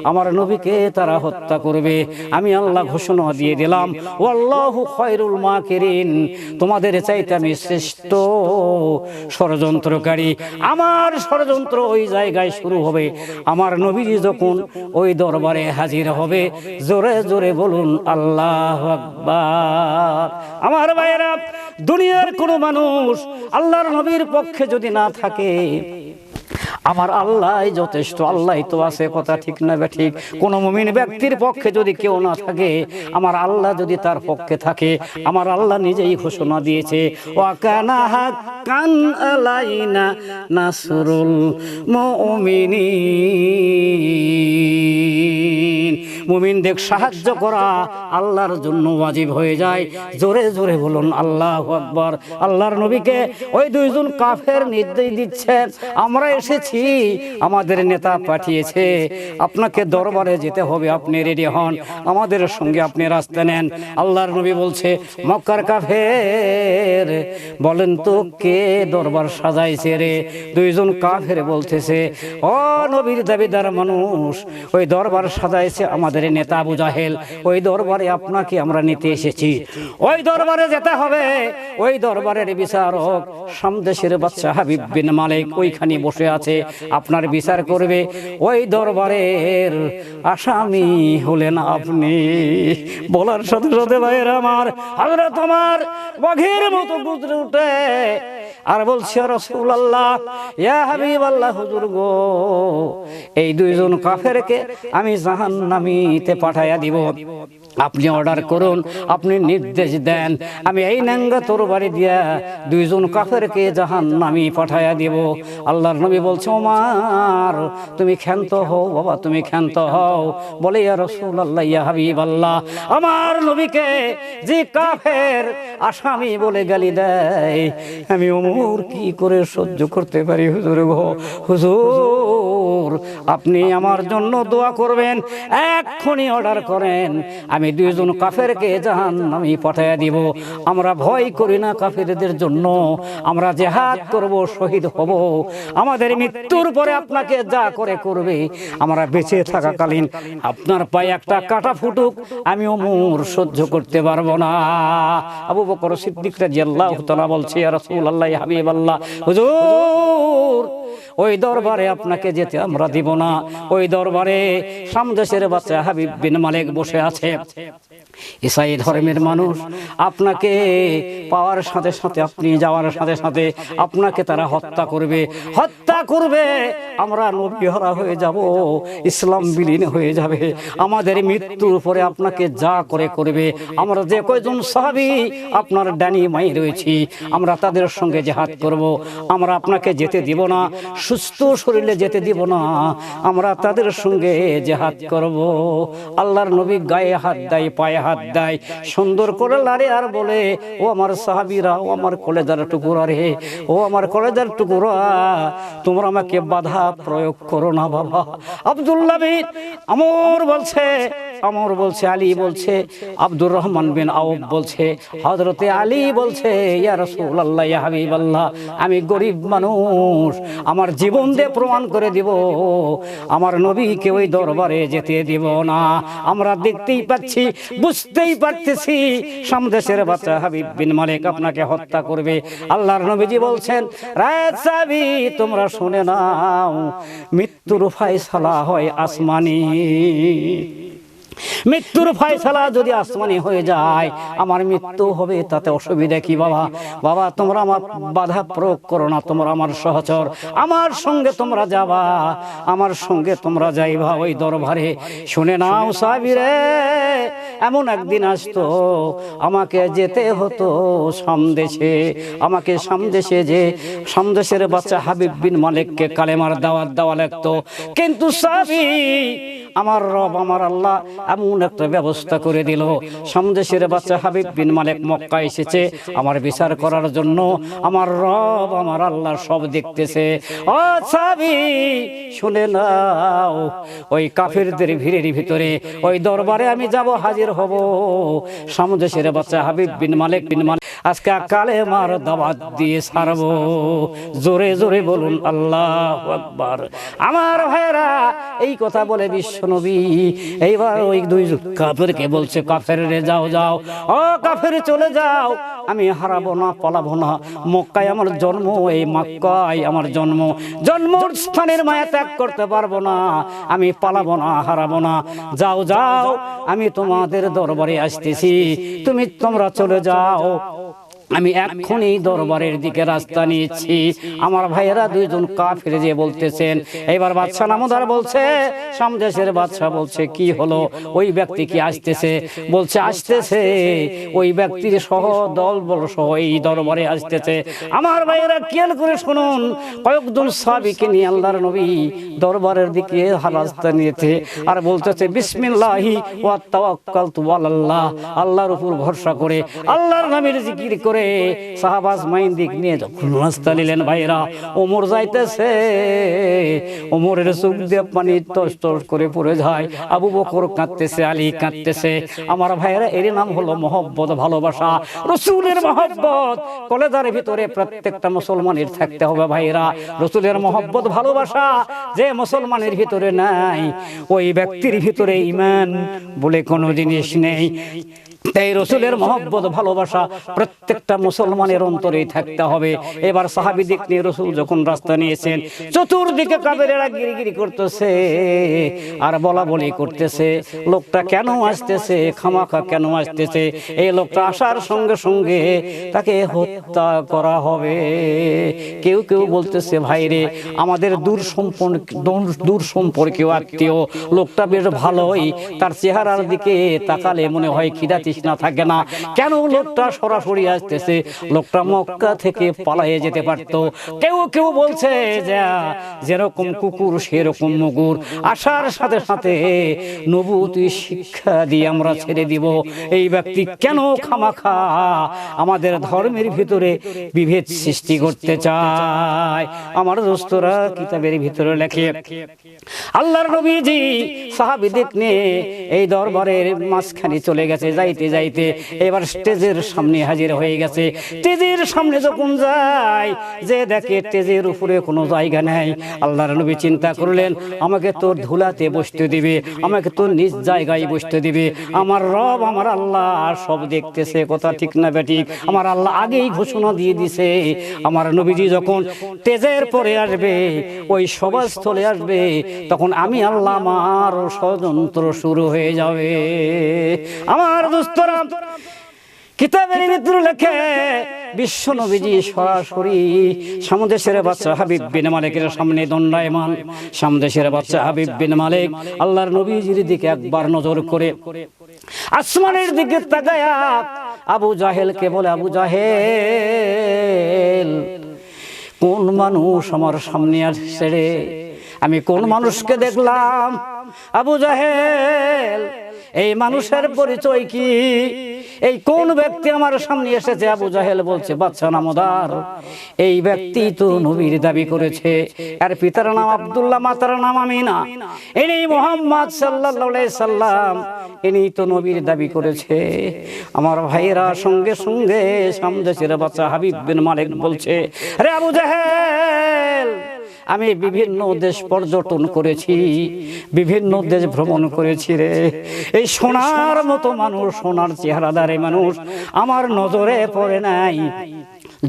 আমার নবীকে তারা হত্যা করবে। আমি আল্লাহ ঘোষণা দিয়ে দিলাম, ওয়াল্লাহু খায়রুল মাকিরিন, তোমাদের চাইতে আমি শ্রেষ্ঠ ষড়যন্ত্রকারী। আমার ষড়যন্ত্র ওই জায়গায় শুরু হবে আমার নবীজি যখন ওই দরবারে হাজির হবে। জোরে জোরে বলুন আল্লাহু আকবার। আমার ভাইয়েরা, দুনিয়ার কোনো মানুষ আল্লাহর নবীর পক্ষে যদি না থাকে, আমার আল্লাহ যথেষ্ট। আল্লাহ তো আছে, কথা ঠিক না ঠিক? কোন মুমিন ব্যক্তির পক্ষে যদি কেউ না থাকে, আমার আল্লাহ যদি তার পক্ষে থাকে, আমার আল্লাহ নিজেই ঘোষণা দিয়েছে, ওয়া কানা হাক্কান আলাইনা নাসরুল মুমিনিন। মুমিনদের সাহায্য করা আল্লাহর জন্য ওয়াজিব হয়ে যায়। জোরে জোরে বলুন আল্লাহু আকবার। আল্লাহর নবীকে ওই দুইজন কাফের নির্দেশ দিচ্ছেন, আমরা এসেছি, আমাদের নেতা পাঠিয়েছে, আপনাকে দরবারে যেতে হবে, আপনি রেডি হন, আমাদের সঙ্গে আপনি রাস্তা নেন। আল্লাহর নবী বলছে, মক্কার কাফের বলেন তো কে দরবার সাজাইছে রে? দুইজন কাফের বলতেছে, ও নবীর দাবিদার মানুষ, ওই দরবার সাজাইছে আমাদের নেতা আবু জাহেল, ওই দরবারে আপনাকে আমরা নিতে এসেছি, ওই দরবারে যেতে হবে। ওই দরবারের বিচারক সামদেশের বাদশা হাবিব বিন মালিক ওইখানে বসে আছে, আপনার বিচার করবে। ওই দরবারের আসামি হলেন আপনি। বলার সাথে সাথে ভাইয়েরা আমার, হযরত ওমর বাঘের মতো গুজরে উঠে আর বলছে, রাসূলুল্লাহ, ইয়া হাবিবাল্লাহ, হুজুর গো, এই দুইজন কাফেরকে আমি জাহান্নামীতে পাঠাইয়া দিব, আপনি অর্ডার করুন, আপনি নির্দেশ দেন, আমি এই নাঙ্গা তরবারি দিয়া দুইজন কাফেরকে জাহান্নামী পাঠাইয়া দিব। আল্লাহর নবী বলছে, ওমর তুমি ক্ষান্ত হও বাবা, তুমি ক্ষান্ত হও। বলে, ইয়া রাসূলুল্লাহ, ইয়া হাবিবাল্লাহ, আমার নবীকে যে কাফের আসামি বলে গালি দেয়, আমি ওমর কি করে সহ্য করতে পারি? হুজুর গো, হুজুর আপনি আমার জন্য দোয়া করবেন, এক্ষুনি অর্ডার করেন, আমি দুইজন কাফেরকে জাহান্নামে পাঠিয়ে দিব। আমরা ভয় করি না কাফেরদের জন্য, আমরা জিহাদ করব, শহীদ হব, আমাদের মৃত্যুর পরে আপনাকে যা করে করবে, আমরা বেঁচে থাকাকালীন আপনার পায়ে একটা কাটা ফুটুক, আমি ওমর সহ্য করতে পারবো না। আবু বকর সিদ্দিক রাদিয়াল্লাহু তাআলা বলছে, ইয়া রাসূলুল্লাহ, ইয়া হাবিবাল্লাহ, হুজুর ওই দরবারে আপনাকে যেতে আমরা দিব না। ওই দরবারে সামদেশের বাদশা হাবিব বিন মালিক বসে আছে, ঈসাই ধর্মের মানুষ, আপনাকে পাওয়ার সাথে সাথে, আপনি যাওয়ার সাথে সাথে আপনাকে তারা হত্যা করবে, হত্যা করবে, আমরা নবীহরা হয়ে যাব, ইসলাম বিলীন হয়ে যাবে, আমাদের মৃত্যুর পরে আপনাকে যা করে করবে। আমরা যে কয়জন সাহাবী আপনার ডানি মাই রয়েছি, আমরা তাদের সঙ্গে জিহাদ করব, আমরা আপনাকে যেতে দিব না, সুস্থ শরীরে যেতে দিব না, আমরা তাদের সঙ্গে জিহাদ করব। আল্লাহর নবী গায়ে হাত দেয়, পায়ে হাত দেয়, সুন্দর করে লাড়ে আর বলে, ও আমার সাহাবীরা, ও আমার কলেজার টুকরা রে, ও আমার কলেজার টুকরা, তোমরা আমাকে বাধা প্রয়োগ করো না বাবা। আব্দুল্লাহ বিন আমর বলছে, আলী বলছে, আব্দুর রহমান বিন আউফ বলছে, হযরতে আলী বলছে, ইয়া রাসূলুল্লাহ, ইয়া হাবিবাল্লাহ, আমি গরিব মানুষ, আমার জীবন দিয়ে প্রমাণ করে দিব, আমার নবীকে ওই দরবারে যেতে দিব না। আমরা দেখতেই পাচ্ছি, বুঝতেই পারতেছি, সামদেশের বাদশা হাবিব বিন মালিক আপনাকে হত্যা করবে। আল্লাহর নবীজি বলছেন, রাত সাবি, তোমরা শুনে নাও, মৃত্যুর ফয়সালা হয় আসমানি। মৃত্যুর ফয়সালা যদি আসমানি হয়ে যায়, আমার মৃত্যু হবে, তাতে অসুবিধা কি বাবা? বাবা তোমরা আমার বাধা প্রয়োগ করো না, তোমরা আমার সহচর, আমার সঙ্গে তোমরা যাবা, আমার সঙ্গে তোমরা যাইবা ওই দরবারে। শুনে নাও সাহাবীরে, এমন একদিন আসতো আমাকে যেতে হতো সামদেশে, আমাকে সামদেশে যে সামদেশের বাদশা হাবিব বিন মালিককে কালেমার দাওয়াত দেওয়া লাগতো, কিন্তু সাহাবী আমার রব, আমার আল্লাহ এমন একটা ব্যবস্থা করে দিল, সামদেশের বাদশা হাবিব বিন মালিক মক্কা এসেছে আমার বিচার করার জন্য, আমার রব, আমার আল্লাহ সব দেখতেছে। ও সাহাবী শুনে নাও, ওই কাফেরদের ভিড়ের ভিতরে ওই দরবারে আমি যাব, হাজির হব, সামদেশের বাদশা হাবিব বিন মালিক আজকে কালেমার দাওয়াত দিয়ে ছাড়বো। জোরে জোরে বলুন আল্লাহু আকবার। আমার ভাইরা, এই কথা বলে বিশ্বনবী এইবার ওই দুই কাফেরকে বলছে, কাফের রে যাও যাও, ও কাফের চলে যাও, আমি হারাবো না, পালাবো না, মক্কায় আমার জন্ম, এই মক্কায় আমার জন্ম, জন্মস্থানের মায়া ত্যাগ করতে পারবো না, আমি পালাবো না, হারাবো না, যাও যাও, আমি তোমাদের দরবারে আসতেছি, তোমরা চলে যাও। আমি এক্ষুনি দরবারের দিকে রাস্তা নিয়েছি। আমার ভাইয়েরা দুইজন কাফির যে বলতেছেন। এবার বাদশা নামদার বলছে, সামদেশের বাদশা বলছে, কি হলো? ওই ব্যক্তি কি আসতেছে? বলছে আসতেছে, ওই ব্যক্তির সহ দল বল সহ এই দরবারে আসতেছে। আমার ভাইয়েরা খেয়াল করে শুনুন, কয়েকজন সাহাবীকে নিয়ে আল্লাহর নবী দরবারের দিকে রাস্তা নিয়েছে আর বলতেছে বিসমিল্লাহি ওয়া তাওয়াক্কালতু আলাল্লাহ, আল্লাহর উপর ভরসা করে আল্লাহর নামের জিকির করে সাহাবাজ মাইন দিক নিয়ে যখন রাস্তা নিলেন। ভাইরা ওমর যাইতেছে, ওমরের চোখ দিয়ে পানি টস টস করে পড়ে যায়। আবু বকর কাঁদতেছে, আলী কাঁদতেছে। আমার ভাইরা এর নাম হলো মহব্বত, ভালোবাসা। রাসূলের মহব্বত কলেজার ভিতরে প্রত্যেকটা মুসলমানের থাকতে হবে। ভাইরা রাসূলের মহব্বত ভালোবাসা যে মুসলমানের ভিতরে নাই, ওই ব্যক্তির ভিতরে ঈমান বলে কোনো জিনিস নেই। তাই রাসূলের মহব্বত ভালোবাসা প্রত্যেকটা মুসলমানের অন্তরেই থাকতে হবে। এবার সাহাবী দিক নিয়ে রাসূল যখন রাস্তা নিয়েছেন, চতুর্দিকে কাফেরেরা গিরিগিরি করতেছে আর বলা বলি করতেছে, লোকটা কেন আসতেছে, খামাখা কেন আসতেছে? এই লোকটা আসার সঙ্গে সঙ্গে তাকে হত্যা করা হবে। কেউ কেউ বলতেছে, ভাইরে আমাদের দূর সম্পর্কীয় আত্মীয়, লোকটা বেশ ভালোই, তার চেহারার দিকে তাকালে মনে হয় খিদা তৃষ্ণা থাকে না। কেন লোকটা সরাসরি আসতেছে? লোকটা মক্কা থেকে পালিয়ে যেতে পারতো। কেউ কেউ বলছে যে যেরকম কুকুর সেরকম মুগুর, আসার সাথে সাথে নবুয়তি শিক্ষা দিয়ে আমরা ছেড়ে দিব। এই ব্যক্তি কেন খামাখা আমাদের ধর্মের ভিতরে বিভেদ সৃষ্টি করতে চায়? আমার দোস্তরা কিতাবের ভিতরে লেখে, আল্লাহর নবীজি সাহাবীদের নিয়ে এই দরবারের মাঝখানে চলে গেছে। যাইতে যাইতে এবার স্টেজের সামনে হাজির হয়ে গেছে। স্টেজের সামনে যখন যায়, যে দেখে স্টেজের উপরে কোনো জায়গা নেই। আল্লাহর নবী চিন্তা করলেন, আমাকে তোর ধুলাতে বসতে দিবে, আমাকে তোর নিজ জায়গায় বসতে দিবে। আমার রব, আমার আল্লাহ সব দেখতেছে, কথা ঠিক না বেঠিক? আমার আল্লাহ আগেই ঘোষণা দিয়ে দিছে, আমার নবীজি যখন স্টেজের পরে আসবে, ওই সভাস্থলে আসবে, তখন আমি আল্লাহ আমার ষড়যন্ত্র শুরু হয়ে যাবে। আমার দোস্তরা কিতাবের ভিতরে লেখে, বিশ্ব নবীজি সরাসরি সামদেশের বাদশা হাবিব বিন মালিকের সামনে দণ্ডায়মান। সামদেশের বাদশা হাবিব বিন মালিক আল্লাহর নবীজির দিকে একবার নজর করে আসমানের দিকে তাকায়া আবু জাহেলকে বলে, আবু জাহেল, কোন মানুষ আমার সামনে আসছে রে? আমি কোন মানুষকে দেখলাম? আবু জাহেল, এই মানুষের পরিচয় কি? এই কোন ব্যক্তি আমার সামনে এসেছে? আবু জাহেল বলছে, বাদশা নামদার, এই ব্যক্তি তো নবীর দাবি করেছে। আর পিতার নাম আব্দুল্লাহ, মাতার নাম আমিনা। ইনি মুহাম্মদ সাল্লাল্লাহু আলাইহি সাল্লাম, ইনি তো নবীর দাবি করেছে। আমার ভাইয়েরা সঙ্গে সঙ্গে সামদেশের বাদশা হাবিব বিন মালিক বলছে, রে আবু জাহেল, আমি বিভিন্ন দেশ পর্যটন করেছি, বিভিন্ন দেশ ভ্রমণ করেছি রে। এই সোনার মতো মানুষ, সোনার চেহারাদার মানুষ আমার নজরে পড়ে নাই।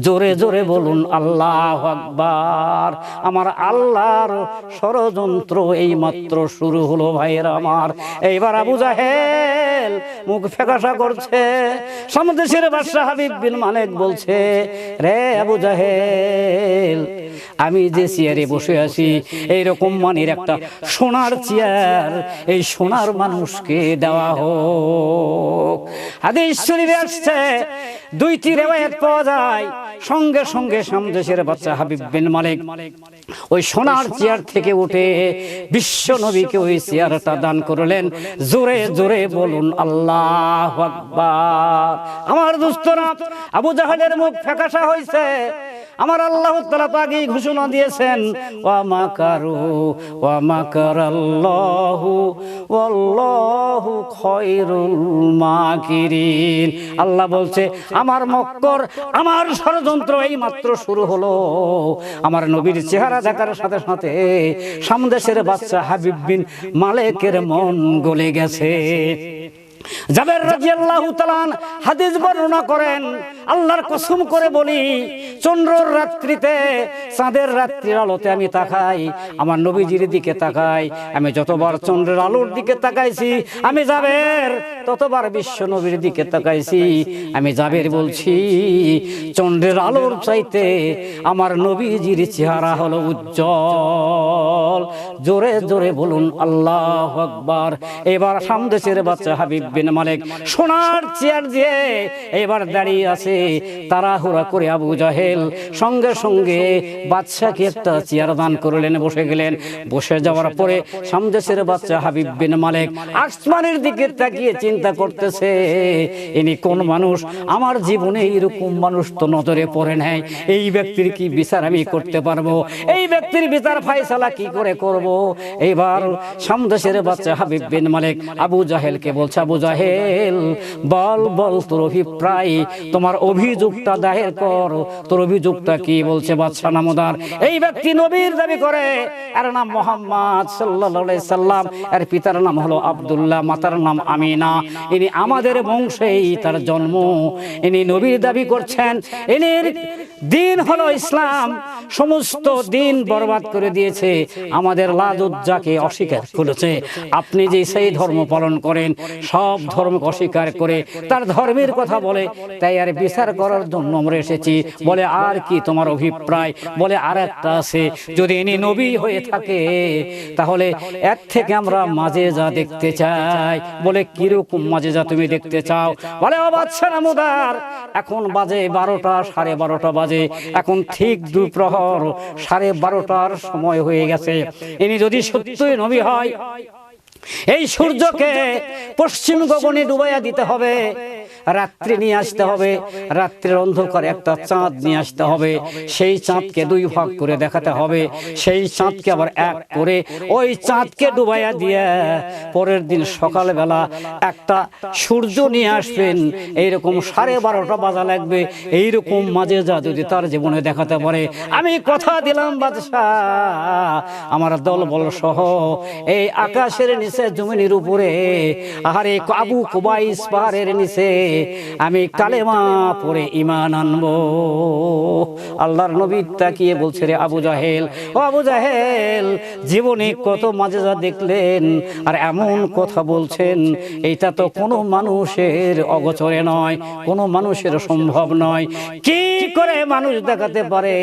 জোরে জোরে বলুন আল্লাহু আকবার। আমার আল্লাহর ষড়যন্ত্র এই মাত্র শুরু হলো ভাইয়েরা আমার। এইবার আবু জাহেল মুখ ফ্যাকাশা করছে। সামদেশের বাদশা হাবিব বিন মালিক বলছে, রে আবু জাহেল, আমি যে চেয়ারে বসে আছি, এইরকম মানের একটা সোনার চেয়ার এই সোনার মানুষকে দেওয়া হোক। হাদিস শরীফে আসছে, দুইটি রিওয়ায়াত পাওয়া যায়। সঙ্গে সঙ্গে সামদেশের বাদশা হাবিব বিন মালিক ওই সোনার চেয়ার থেকে উঠে বিশ্ব নবীকে ওই চেয়ারটা দান করলেন। জোরে জোরে বলুন আল্লাহু আকবার। আমার দোস্তরা, আবু জাহেলের মুখ ফ্যাকাশা হয়েছে। আমার আল্লাহ তাআলা তো আগেই ঘোষণা দিয়েছেন, ওয়া মাকারু ওয়া মাকারাল্লাহু ওয়াল্লাহু খায়রুল মাকিরিন। আল্লাহ বলছে, আমার মক্কর, আমার ষড়যন্ত্র এই মাত্র শুরু হলো। আমার নবীর চেহারা দেখার সাথে সাথে সামদেশের বাদশা হাবিব বিন মালিকের মন গলে গেছে। জাবের রাদিয়াল্লাহু তাআলা হাদিস বর্ণনা করেন, আল্লাহর কসম করে বলি, চন্দ্রের রাত্রিতে, চাঁদের রাত্রির আলোতে আমি তাকাই, আমার নবীজির দিকে তাকাই। আমি যতবার চন্দ্রের আলোর দিকে তাকাইছি, আমি জাবের ততবার বিশ্ব নবীর দিকে তাকাইছি। আমি জাবের বলছি, চন্দ্রের আলোর চাইতে আমার নবীজির চেহারা হলো উজ্জ্বল। জোরে জোরে বলুন আল্লাহু আকবার। এবার সামদেশের বাচ্চা হাবিব বিন মালিক সোনার চেয়ার দিয়ে এবার দাঁড়িয়ে আছে। তাড়াহুড়া করে আবু জাহেল সঙ্গে সঙ্গে বাদশাকে একটা চেয়ার দান করলেন, বসে গেলেন। বসে যাওয়ার পরে সামদেশের বাচ্চা হাবিব বিন মালিক আসমানের দিকে তাকিয়ে চিন্তা করতেছে, ইনি কোন মানুষ? আমার জীবনে এরকম মানুষ তো নজরে পড়ে নাই। এই ব্যক্তির কি বিচার আমি করতে পারবো? এই ব্যক্তির বিচার ফায়সালা কি করে করব? এবার সামদেশের বাচ্চা হাবিব বিন মালিক আবু জাহেলকে বলছে, আবু জাহেল বল বল তোর অভিপ্রায়, তোমার অভিযোগটা দায়ের কর। তোর অভিযোগটা কি? বলছে, বাদশা নামদার এই ব্যক্তি নবীর দাবি করে, এর নাম মুহাম্মদ সাল্লাল্লাহু আলাইহি সাল্লাম, এর পিতার নাম হলো আব্দুল্লাহ, মাতার নাম আমিনা। ইনি আমাদের বংশেই তার জন্ম। ইনি নবীর দাবি করছেন, ইনির দিন হলো ইসলাম, সমস্ত দিন বরবাদ করে দিয়েছে, আমাদের লাজুজ্জাকে অস্বীকার করেছে। আপনি যে সেই ধর্ম পালন করেন, সব ধর্মকে অস্বীকার করে তার ধর্মের কথা বলে, তাই আর বিচার করার জন্য আমরা এসেছি। বলে, আর কি তোমার অভিপ্রায়? বলে, আর একটা আছে, যদি ইনি নবী হয়ে থাকে তাহলে এর থেকে আমরা মাজেজা দেখতে চাই। বলে, কিরকম মাজেজা তুমি দেখতে চাও? বলে, ও বাদশা নামদার, এখন বাজে 12টা, 12:30 বাজে, এখন ঠিক দুপুর 12:30টার সময় হয়ে গেছে। ইনি যদি সত্যই নবী হয়, এই সূর্যকে পশ্চিম গগনে ডুবাইয়া দিতে হবে, রাত্রি নিয়ে আসতে হবে, রাত্রির অন্ধকারে একটা চাঁদ নিয়ে আসতে হবে, সেই চাঁদকে 2 ভাগ করে দেখাতে হবে, সেই চাঁদকে আবার 1 করে ওই চাঁদকে ডুবাইয়া দিয়ে পরের দিন সকালবেলা একটা সূর্য নিয়ে আসবেন। এইরকম 12:30 বাজা লাগবে। এইরকম মাজেজা যদি তার জীবনে দেখাতে পারে, আমি কথা দিলাম বাদশা, আমার দলবল সহ এই আকাশের নিচে, জমিনের উপরে, আহারে আবু কুবাইস পাহাড়ের নিচে আমি কালেমা পড়ে ঈমান আনবো। আল্লাহর নবী তাকিয়ে বলছে, রে আবু জাহেল, ও আবু জাহেল, জীবনে কত মাজেজা দেখলেন আর এমন কথা বলছেন, এইটা তো কোনো মানুষের অগোচরে নয়, কোনো মানুষের সম্ভব নয়। কি করে মানুষ দেখাতে পারে?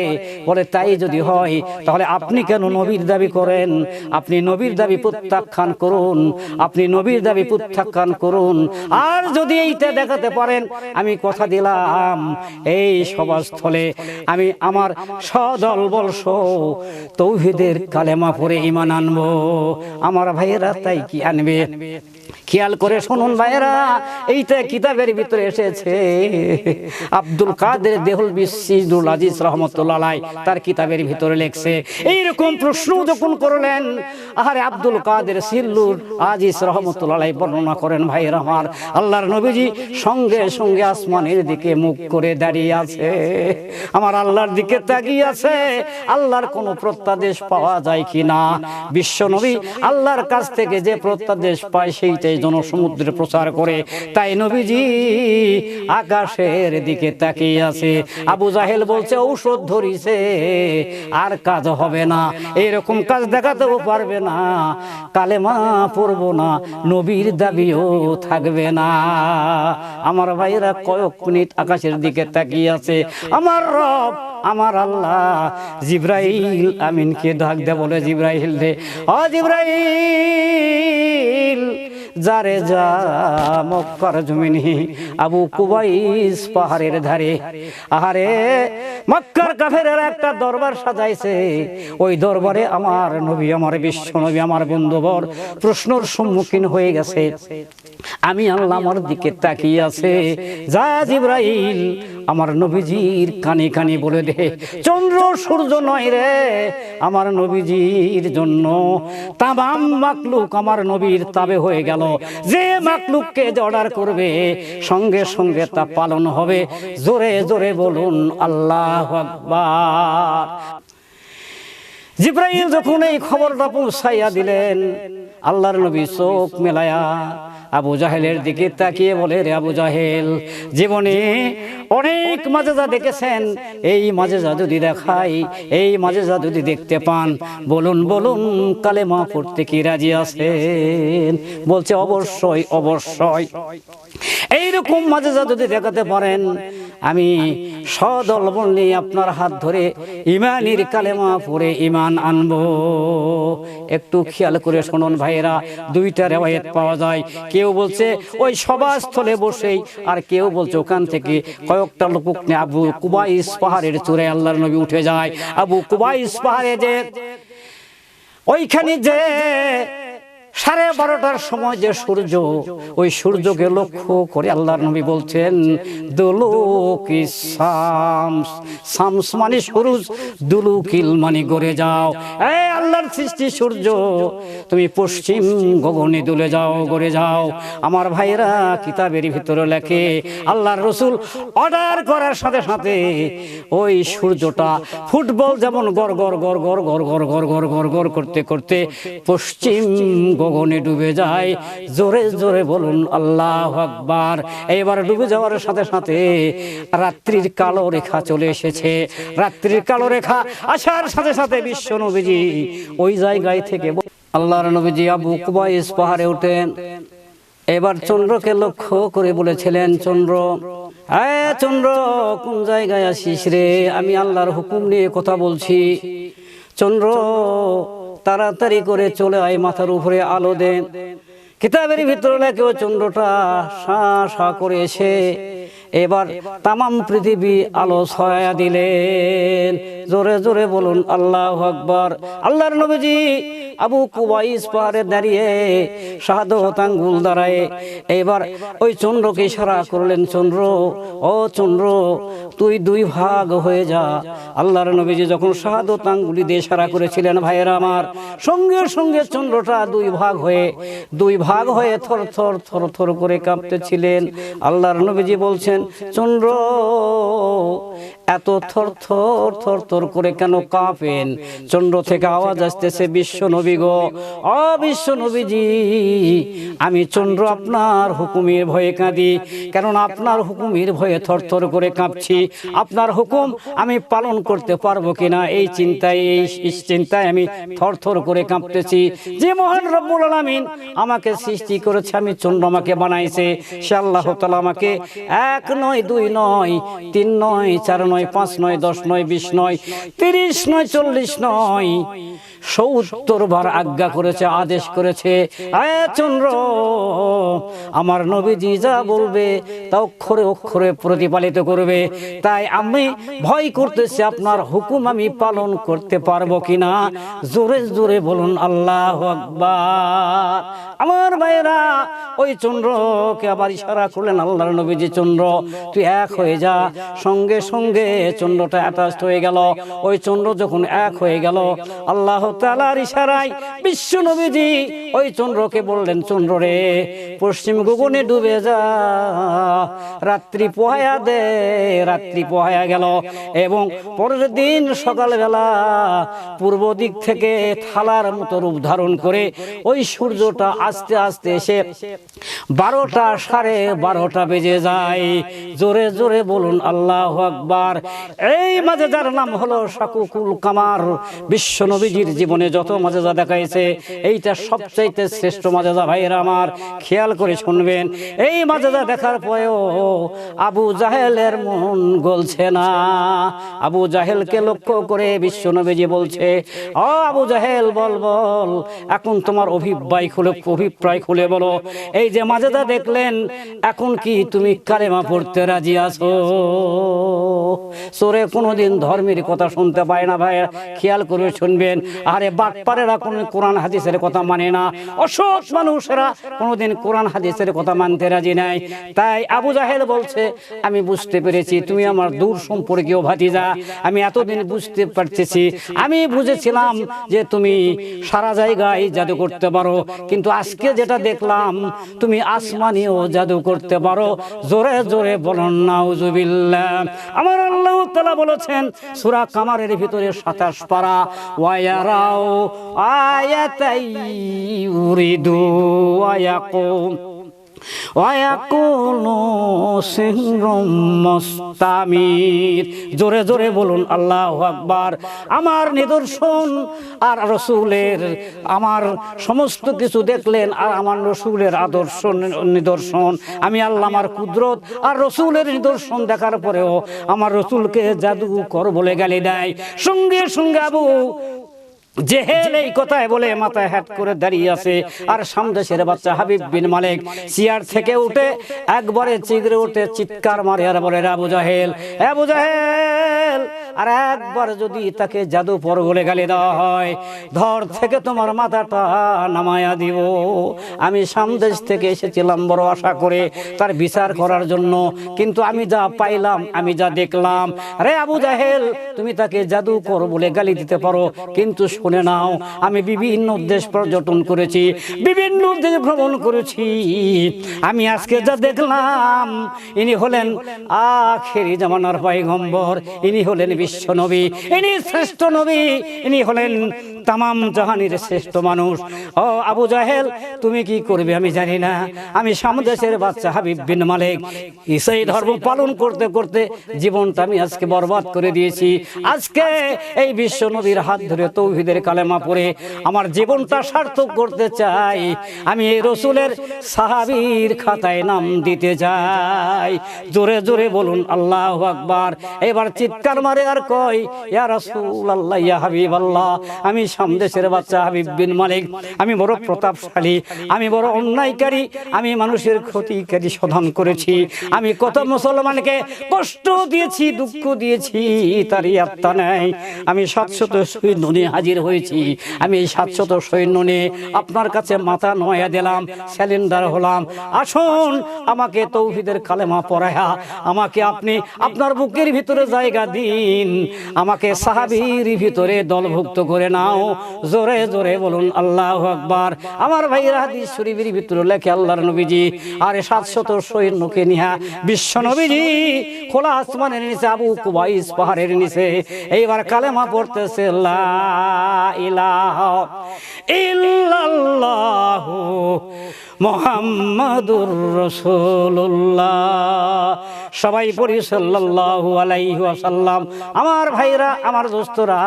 বলে, তাই যদি হয় তাহলে আপনি কেন নবীর দাবি করেন? আপনি নবীর দাবি প্রত্যাখ্যান করুন, আপনি নবীর দাবি প্রত্যাখ্যান করুন। আর যদি এইটা দেখাতে পারেন, আমি কথা দিলাম এই সভাস্থলে আমি আমার সদল বলস তৌহিদের কালেমা পড়ে ঈমান আনবো। আমার ভাইয়েরা তাই কি আনবে? খেয়াল করে শুনুন ভাইয়েরা, এইটা কিতাবের ভিতরে এসেছে। আব্দুল কাদের দেহলভী সিরাজুল আজিজ রাহমাতুল্লাহ আলাইহি তার কিতাবের ভিতরে লেখছে, এইরকম প্রশ্ন যখন করলেন, আরে আব্দুল কাদের সিরাজুল আজিজ রাহমাতুল্লাহ আলাইহি বর্ণনা করেন, ভাইয়েরা আমার, আল্লাহর নবীজি সঙ্গে সঙ্গে আসমানের দিকে মুখ করে দাঁড়িয়ে আছে, আমার আল্লাহর দিকে তাকিয়ে আছে। আল্লাহর কোনো প্রত্যাদেশ পাওয়া যায় কিনা? বিশ্ব নবী আল্লাহর কাছ থেকে যে প্রত্যাদেশ পায় সেইটাই জনসমুদ্রে প্রচার করে, তাই নবীজি আকাশের দিকে তাকিয়ে আছে। আবু জাহেল বলছে, ঔষধ ধরিছে, আর কাজ হবে না, এরকম কাজ দেখাতেও পারবে না, কালেমা পড়বো না, নবীর দাবিও থাকবে না। আমার ভাইরা কয়েক মিনিট আকাশের দিকে তাকিয়ে আছে। আমার রব, আমার আল্লাহ জিবরাইল আমিনকে ডাক দে, বলে, জিবরাইল রে, ও জিবরাইল, যারে যা মক্কার জমিনে আবু কুবাইস পাহাড়ের ধারে, আহারে মক্কার কাফেরেরা একটা দরবার সাজাইছে, ওই দরবারে আমার নবী, আমার বিশ্ব নবী, আমার বন্ধুবর প্রশ্নর সম্মুখীন হয়ে গেছে। আমি আল্লাহ আমার দিকে তাকিয়ে আছে, যা জিবরাইল আমার নবীজির কানে কানে বলে দে, চন্দ্র সূর্য নয় রে, আমার নবীজির জন্য তামাম মাকলুক আমার নবীর তাবে হয়ে গেল। যে মাকলুককে অর্ডার করবে সঙ্গে সঙ্গে তা পালন হবে। জোরে জোরে বলুন আল্লাহু আকবার। জিবরাইল যখন এই খবরটা পৌঁছাইয়া দিলেন, আল্লাহর নবী চোখ মেলায়া আবু জাহেলের দিকে তাকিয়ে বলে, রে আবু জাহেল, জীবনে অনেক মাজেজা দেখেছেন, এই মাজেজা যদি দেখাই, এই মাজেজা যদি দেখতে পান, বলুন বলুন কালেমা পড়তে কি রাজি আছেন? বলছে অবশ্যই অবশ্যই। এইরকম মাজেজা যদি দেখাতে পারেন, আমি সদলবল নিয়ে আপনার হাত ধরে ইমানের কালেমা পড়ে ইমান আনবো। একটু খেয়াল করে শুনুন ভাইয়েরা, দুইটা রিওয়ায়াত পাওয়া যায়। কেউ বলছে ওই সভাস্থলে বসেই, আর কেউ বলছে ওখান থেকে কয়েকটা লোক নিয়ে আবু কুবাইস পাহাড়ের চূড়ায় আল্লাহর নবী উঠে যায়। আবু কুবাইস পাহাড়ে যে ওইখানে যে 12:30টার সময় যে সূর্য, ওই সূর্যকে লক্ষ্য করে আল্লাহর নবী বলছেন, দুলুকি শামস, শামস মানে সূরজ, দুলুকিল মানে গড়ে যাও। এই আল্লাহর সৃষ্টি সূর্য, তুমি পশ্চিম গগনে দুলে যাও, গড়ে যাও। আমার ভাইরা কিতাবের ভিতরে লেখে, আল্লাহর রাসূল অর্ডার করার সাথে সাথে ওই সূর্যটা ফুটবল যেমন গড় গড় গড় গড় গড় গড় গড় গড় গড় গড় করতে করতে পশ্চিম গগনে ডুবে যায়। জোরে জোরে বলুন আল্লাহু আকবার। এবার ডুবে যাওয়ার সাথে সাথে রাত্রির কালো রেখা চলে এসেছে। রাত্রির কালো রেখা আসার সাথে সাথে বিশ্ব নবীজি ওই জায়গায় থেকে আল্লাহর নবীজি আবু কুবাইস পাহাড়ে ওঠেন। এবার চন্দ্রকে লক্ষ্য করে বলেছিলেন, চন্দ্র, চন্দ্র কোন জায়গায় আসিস রে? আমি আল্লাহর হুকুম নিয়ে কথা বলছি। চন্দ্র তাড়াতাড়ি করে চলে আয়, মাথার উপরে আলো দেন। কিতাবের ভিতরে লেখে ওই চন্দ্রটা সা সা করে এসে এবার তামাম পৃথিবী আলো ছয়া দিলেন। জোরে জোরে বলুন আল্লাহু আকবার। আল্লাহর নবীজি আবু কুবাইস পাহাড়ে দাঁড়িয়ে শাহাদাত আঙ্গুল দাঁড়ায় এবার ওই চন্দ্রকে ইশারা করলেন, চন্দ্র, ও চন্দ্র, তুই দুই ভাগ হয়ে যা। আল্লাহর নবীজি যখন শাহাদাত আঙ্গুলি দিয়ে ইশারা করেছিলেন, ভাইয়েরা আমার, সঙ্গে সঙ্গে চন্দ্রটা দুই ভাগ হয়ে থর থর থর থর করে কাঁপতেছিলেন। আল্লাহর নবীজি বলছেন, চন্দ্র এত থর থর থর থর করে কেন কাঁপেন? চন্দ্র থেকে আওয়াজ আসতেছে, বিশ্ব নবী গো, ও বিশ্ব নবীজি, আমি চন্দ্র আপনার হুকুমের ভয়ে কাঁদি, কারণ আপনার হুকুমের ভয়ে থর থর করে কাঁপছি। আপনার হুকুম আমি পালন করতে পারবো কিনা এই চিন্তায় আমি থর থর করে কাঁপতেছি। যে মহান রব্বুল আলামিন আমাকে সৃষ্টি করেছে, আমি চন্দ্র আমাকে বানাইছে, সে আল্লাহ তাআলা আমাকে 1 নয় 2 নয় 3 নয় 4 নয় 5 নয় 10 নয় 20 নয় 30 নয় 40 নয় 70 বার আজ্ঞা করেছে, আদেশ করেছে। চন্দ্র আমার নবীজি যা বলবে তা অক্ষরে অক্ষরে প্রতিপালিত করবে। তাই আমি ভয় করতেছি আপনার হুকুম আমি পালন করতে পারবো কিনা। জোরে জোরে বলুন আল্লাহু আকবার। আমার ভাইরা ওই চন্দ্রকে আবার ইশারা করলেন আল্লাহর নবীজি, চন্দ্র তুই এক হয়ে যা। সঙ্গে সঙ্গে চন্দ্রটা অ্যাটাচড হয়ে গেল। ওই চন্দ্র যখন এক হয়ে গেল, আল্লাহ তাআলার ইশারায় বিশ্ব নবীজি ওই চন্দ্রকে বললেন, চন্দ্র রে, পশ্চিম গগনে ডুবে যা, রাত্রি পোহায়া দে। রাত্রি পোহায়া গেল এবং পরের দিন সকালবেলা পূর্ব দিক থেকে থালার মতো রূপ ধারণ করে ওই সূর্যটা আস্তে আস্তে এসে 12টা 12:30 বেজে যায়। জোরে জোরে বলুন আল্লাহু আকবার। এই মাজেজার নাম হলো শাকুকুল কামার। বিশ্ব নবীজির জীবনে যত মাজেজা দেখাইছে, এইটা সবচাইতে শ্রেষ্ঠ মাজেজা। ভাইয়েরা আমার, খেয়াল করে শুনবেন। এই মাজেজা দেখার পরেও আবু জাহেলের মন গলছে না। আবু জাহেলকে লক্ষ্য করে বিশ্ব নবীজি বলছে, ও আবু জাহেল, বল বল, এখন তোমার অভিপ্রায় খুলে বলো। এই যে মাজেজা দেখলেন, এখন কি তুমি কালেমা পড়তে রাজি আছো? সোরে কোনোদিন ধর্মের কথা শুনতে পায় না। ভাই খেয়াল করে শুনবেন। আরে বাটপারেরা কোনো কোরআন হাদিসের কথা মানে না, অসৎ মানুষেরা কোনোদিন কোরআন হাদিসের কথা মানতে রাজি নাই। তাই আবু জাহেল বলছে, আমি বুঝতে পেরেছি তুমি আমার দূর সম্পর্কীয় ভাতিজা। আমি এতদিন বুঝতে পারতেছি, আমি বুঝেছিলাম যে তুমি সারা জায়গায় জাদু করতে পারো, কিন্তু আজকে যেটা দেখলাম তুমি আসমানিও জাদু করতে পারো। জোরে জোরে বলুন নাউজুবিল্লাহ। আমার আল্লাহ তাআলা বলেছেন সূরা কামারের ভিতরে 27 পারা, ওয়ায়ারাও আয়াতাই ইউরিদু ওয়ায়াকুম। ওয়াকুনু সিহরুম মুস্তামির। জোরে জোরে বলুন আল্লাহু আকবার। আমার নিদর্শন আর রসুলের আমার সমস্ত কিছু দেখলেন, আর আমার রসুলের আদর্শ নিদর্শন, আমি আল্লাহ আমার কুদরত আর রসুলের নিদর্শন দেখার পরেও আমার রসুলকে জাদুকর বলে গালি দেয়। সঙ্গে সঙ্গে আবু জেহেল এই কথায় বলে মাথায় হ্যাট করে দাঁড়িয়ে আছে। আর সামদেশের বাচ্চা হাবিব বিন মালিক চেয়ার থেকে উঠে একবারে চিগরে উঠে চিৎকার মারে আর বলে, আবু জাহেল, আবু জাহেল, আর একবার যদি তাকে জাদুকর বলে গালি দেওয়া হয়, ধর থেকে তোমার মাথাটা নামায়া দিব। আমি সামদেশ থেকে এসেছিলাম বড় আশা করে তার বিচার করার জন্য, কিন্তু আমি যা পাইলাম, আমি যা দেখলাম, রে আবু জাহেল, তুমি তাকে জাদুকর বলে গালি দিতে পারো, কিন্তু শুনে নাও, আমি বিভিন্ন দেশ পর্যটন করেছি, বিভিন্ন দেশ ভ্রমণ করেছি, আমি আজকে যা দেখলাম, ইনি হলেন আখেরি জামানার পয়গম্বর, ইনি হলেন বিশ্ব নবী, ইনি শ্রেষ্ঠ নবী, ইনি হলেন তামাম জাহানের শ্রেষ্ঠ মানুষ। ও আবু জাহেল, তুমি কি করবে আমি জানি না। আমি সামদেশের বাচ্চা হাবিব বিন মালিক সেই ধর্ম পালন করতে করতে জীবনটা আমি আজকে বরবাদ করে দিয়েছি। আজকে এই বিশ্ব নবীর হাত ধরে তৌহিদের কালেমা পড়ে আমার জীবনটা সার্থক করতে চাই। আমি এই রসুলের সাহাবীর খাতায় নাম দিতে চাই। জোরে জোরে বলুন আল্লাহু আকবার। এবার চিৎকার মারে আর কয়, ইয়া রাসূলুল্লাহ, ইয়া হাবিবাল্লাহ, আমি সামদেশের বাচ্চা হাবিব বিন মালিক, আমি বড় প্রতাপশালী, আমি বড় অন্যায়কারী, আমি মানুষের ক্ষতিকারী সাধন করেছি, আমি কত মুসলমানকে কষ্ট দিয়েছি, দুঃখ দিয়েছি, তারই আত্মা নেই। আমি 700 সৈন্য নিয়ে হাজির হয়েছি, আমি এই 700 সৈন্য নিয়ে আপনার কাছে মাথা নোয়া দিলাম, স্যালেন্ডার হলাম। আসুন, আমাকে তৌহিদের কালেমা পড়ায়া আমাকে আপনি আপনার বুকের ভিতরে জায়গা দিন, আমাকে সাহাবীর ভিতরে দলভুক্ত করে নাও। জোরে জোরে বলুন আল্লাহু আকবার। আমার ভাইরা, হাদিস শরীফের ভিতরে লেখে আল্লাহর নবীজি আর 700 সৈন্যকে নিয়ে বিশ্ব নবীজি খোলা আসমানের নিচে আবু কুবাইস পাহাড়ের নিচে এইবার কালেমা পড়তেছে, লা ইলাহা ইল্লাল্লাহু মুহাম্মাদুর রাসূলুল্লাহ। সবাই পড়ি সাল্লাল্লাহু আলাইহি ওয়াসাল্লাম। আমার ভাইরা, আমার দোস্তরা,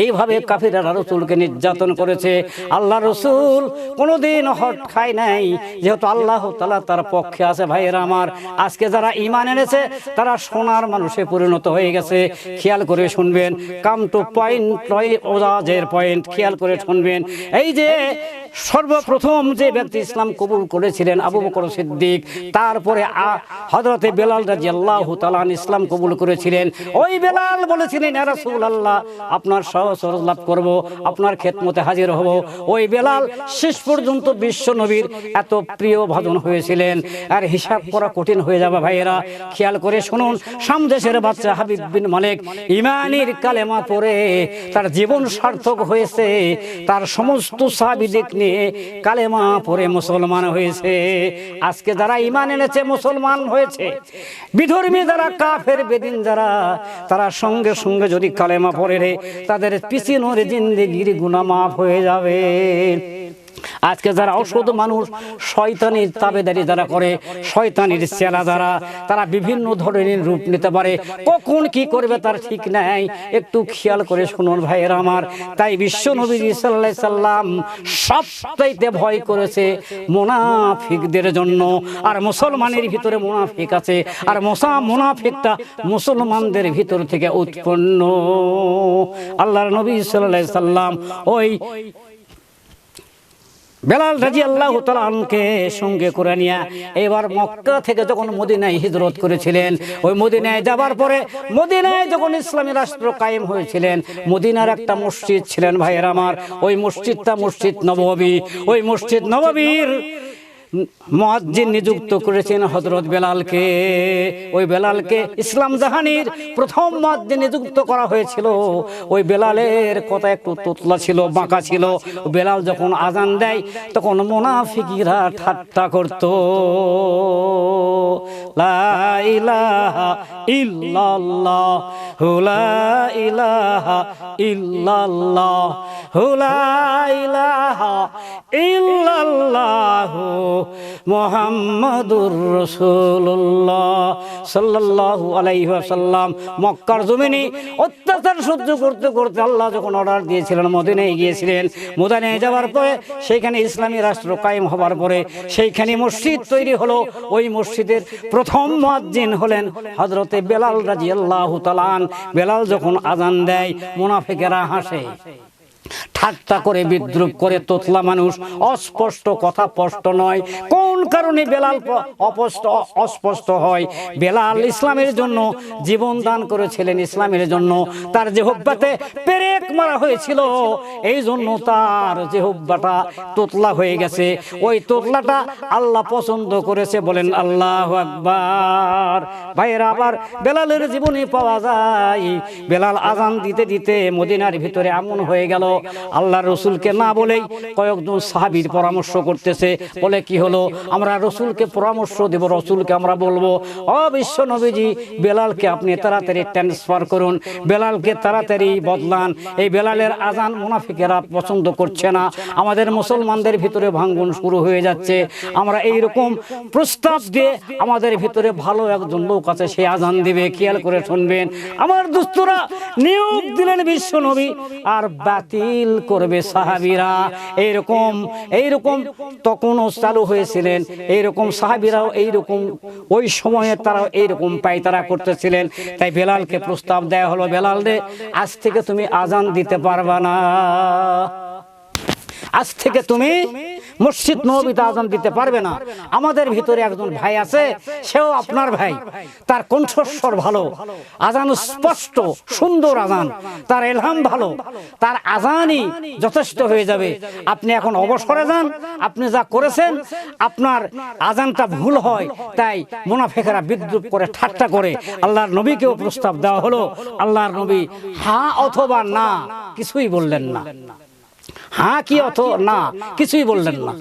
এইভাবে কাফিররা রাসূলকে নির্যাতন করেছে। আল্লাহ রাসূল কোনোদিন হট খায় নাই, যেহেতু আল্লাহ তাআলা তার পক্ষে আছে। ভাইয়েরা আমার, আজকে যারা ঈমান এনেছে তারা সোনার মানুষে পরিণত হয়ে গেছে। খেয়াল করে শুনবেন, কাম টু পয়েন্ট, ওজাজের পয়েন্ট, খেয়াল করে শুনবেন। এই যে সর্বপ্রথম যে ব্যক্তি ইসলাম কবুল করেছিলেন আবু বকর সিদ্দিক, তারপরে হযরতে বেলাল রাদিয়াল্লাহু তাআলা ইসলাম কবুল করেছিলেন। ওই বেলাল বলেছিলেন, ইয়া রাসূলুল্লাহ, আপনার সহচর লাভ করব, আপনার খেদমতে হাজির হব। ওই বেলাল শেষ পর্যন্ত বিশ্ব নবীর এত প্রিয় ভাজন হয়েছিলেন, আর হিসাব করা কঠিন হয়ে যাবে। ভাইয়েরা, খেয়াল করে শুনুন, সামদেশের বাচ্চা হাবিব বিন মালিক ঈমানের কালেমা পড়ে তার জীবন সার্থক হয়েছে, তার সমস্ত সাহাবীদের নিয়ে কালেমা পড়ে মুসলমান হয়েছে। আজকে যারা ঈমান এনেছে মুসলমান হয়েছে, বিধর্মী যারা, কাফের বেদিন যারা, তারা সঙ্গে সঙ্গে যদি কালেমা পড়ে রে, তাদের পিছনের জিন্দেগির গুনাহ মাফ হয়ে যাবে। আজকে যারা অসৎ মানুষ, শয়তানির তাবেদারি যারা করে, শয়তানির চেলা যারা, তারা বিভিন্ন ধরনের রূপ নিতে পারে, কখন কি করবে তার ঠিক নাই। একটু খেয়াল করে শুনুন ভাইয়েরা আমার। তাই বিশ্ব নবীজি সাল্লাল্লাহু আলাইহি সাল্লাম সবচাইতে ভয় করেছে মুনাফিকদের জন্য। আর মুসলমানের ভিতরে মুনাফিক আছে, আর মুনাফিকটা মুসলমানদের ভিতর থেকে উৎপন্ন। আল্লাহর নবী সাল্লাল্লাহু আলাইহি সাল্লাম ওই বেলাল রাদিয়াল্লাহু তাআলা আনকে সঙ্গে করে নিয়ে এবার মক্কা থেকে যখন মদিনায় হিজরত করেছিলেন, ওই মদিনায় যাবার পরে, মদিনায় যখন ইসলামী রাষ্ট্র কায়েম হয়েছিলেন, মদিনার একটা মসজিদ ছিলেন ভাইয়ের আমার, ওই মসজিদটা মসজিদ নববী। ওই মসজিদ নববীর মুয়াজ্জিন নিযুক্ত করেছেন হযরত বেলালকে। ওই বেলালকে ইসলাম জাহানের প্রথম মুয়াজ্জিন নিযুক্ত করা হয়েছিল। ওই বেলালের কথা একটু তোতলা ছিল, বাঁকা ছিল। বেলাল যখন আজান দেয় তখন মুনাফিকরা ঠাট্টা করত, লা ইলাহা ইল্লাল্লাহ, লা ইলাহা ইল্লাল্লাহ, লা ইলাহা ইল্লাল্লাহ, মুহাম্মাদুর রাসূলুল্লাহ সাল্লাল্লাহু আলাইহি ওয়াসাল্লাম মক্কার জমিনে অত্যাচার সহ্য করতে করতে আল্লাহ যখন অর্ডার দিয়েছিলেন মদিনায় গিয়েছিলেন। মদিনায় যাওয়ার পরে সেখানে ইসলামী রাষ্ট্র কায়েম হবার পরে সেইখানে মসজিদ তৈরি হলো। ওই মসজিদের প্রথম মুয়াজ্জিন হলেন হযরতে বেলাল রাদিয়াল্লাহু তাআলা। বেলাল যখন আযান দেয় মুনাফিকেরা হাসে, ঠাট্টা করে, বিদ্রুপ করে। তোতলা মানুষ, অস্পষ্ট কথা স্পষ্ট নয়। কোন কারণে বেলাল অস্পষ্ট হয়? বেলাল ইসলামের জন্য জীবন দান করেছিলেন, ইসলামের জন্য তার জিহ্বাতে পেরেক মারা হয়েছিল, এই জন্য তার জিহ্বাটা তোতলা হয়ে গেছে। ওই তোতলাটা আল্লাহ পছন্দ করেছে, বলেন আল্লাহু আকবার। ভাইয়েরা, আবার বেলালের জীবনে পাওয়া যায় বেলাল আযান দিতে দিতে মদিনার ভিতরে এমন হয়ে গেল, আল্লাহর রাসূলকে না বলেই কয়েকজন সাহাবীর পরামর্শ করতেছে। বলে কি হলো? আমরা রাসূলকে পরামর্শ দেব, রাসূলকে আমরা বলবো, ও বিশ্ব নবীজি, বেলালকে আপনি তাড়াতাড়ি ট্রান্সফার করুন, বেলালকে তাড়াতাড়ি বদলান। এই বেলালের আযান মুনাফিকেরা পছন্দ করছে না, আমাদের মুসলমানদের ভিতরে ভাঙন শুরু হয়ে যাচ্ছে। আমরা এই রকম প্রস্তাব দিয়ে আমাদের ভিতরে ভালো একজন লোক আছে, সে আযান দিবে, খেয়াল করে শুনবেন। আমার দোস্তরা নিয়োগ দিলেন বিশ্ব নবী, আর বাতিল করবে সাহাবীরা। এইরকম তখনও চালু হয়েছিলেন, এইরকম সাহাবীরাও এইরকম ওই সময়ে তারাও এইরকম পায়তারা করতেছিলেন। তাই বেলালকে প্রস্তাব দেয়া হলো, বেলাল রে, আজ থেকে তুমি আযান দিতে পারবা না, আজ থেকে তুমি মসজিদ নববীতে আযান দিতে পারবে না। আমাদের ভিতরে একজন ভাই আছে, সেও আপনার ভাই, তার কণ্ঠস্বর ভালো, আযান স্পষ্ট সুন্দর আযান, তার ইলহাম ভালো, তার আযানই যথেষ্ট হয়ে যাবে। আপনি এখন অবসরে যান, আপনি যা করেছেন আপনার আযানটা ভুল হয়। তাই মুনাফিকরা বিদ্রুপ করে, ঠাট্টা করে আল্লাহর নবীকেও প্রস্তাব দেওয়া হলো। আল্লাহর নবী হ্যাঁ অথবা না কিছুই বললেন না, হ্যাঁ কি না কিছুই বললেন না।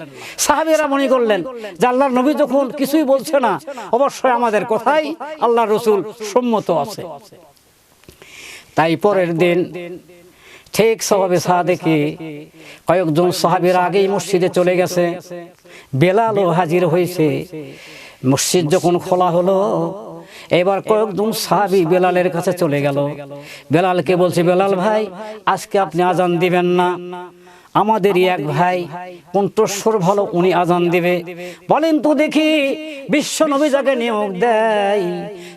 সাহাবীরা মনে করলেন যে আল্লাহর নবী যখন কিছুই বলছে না, অবশ্যই আমাদের কথাই আল্লাহর রাসূল সম্মত আছে। তাই পরের দিন ঠিক সওয়াবে সাদেকে কয়েকজন সাহাবীরা আগেই মসজিদে চলে গেছে, বেলালও হাজির হয়েছে। মসজিদ যখন খোলা হলো, এবার কয়েকজন সাহাবী বেলালের কাছে চলে গেল। বেলালকে বলছে, বেলাল ভাই, আজকে আপনি আযান দিবেন না, আমাদেরই এক ভাই কণ্ঠস্বর ভালো, উনি আযান দিবে। বলেন তো দেখি, বিশ্ব নবী যাকে নিয়োগ দেয়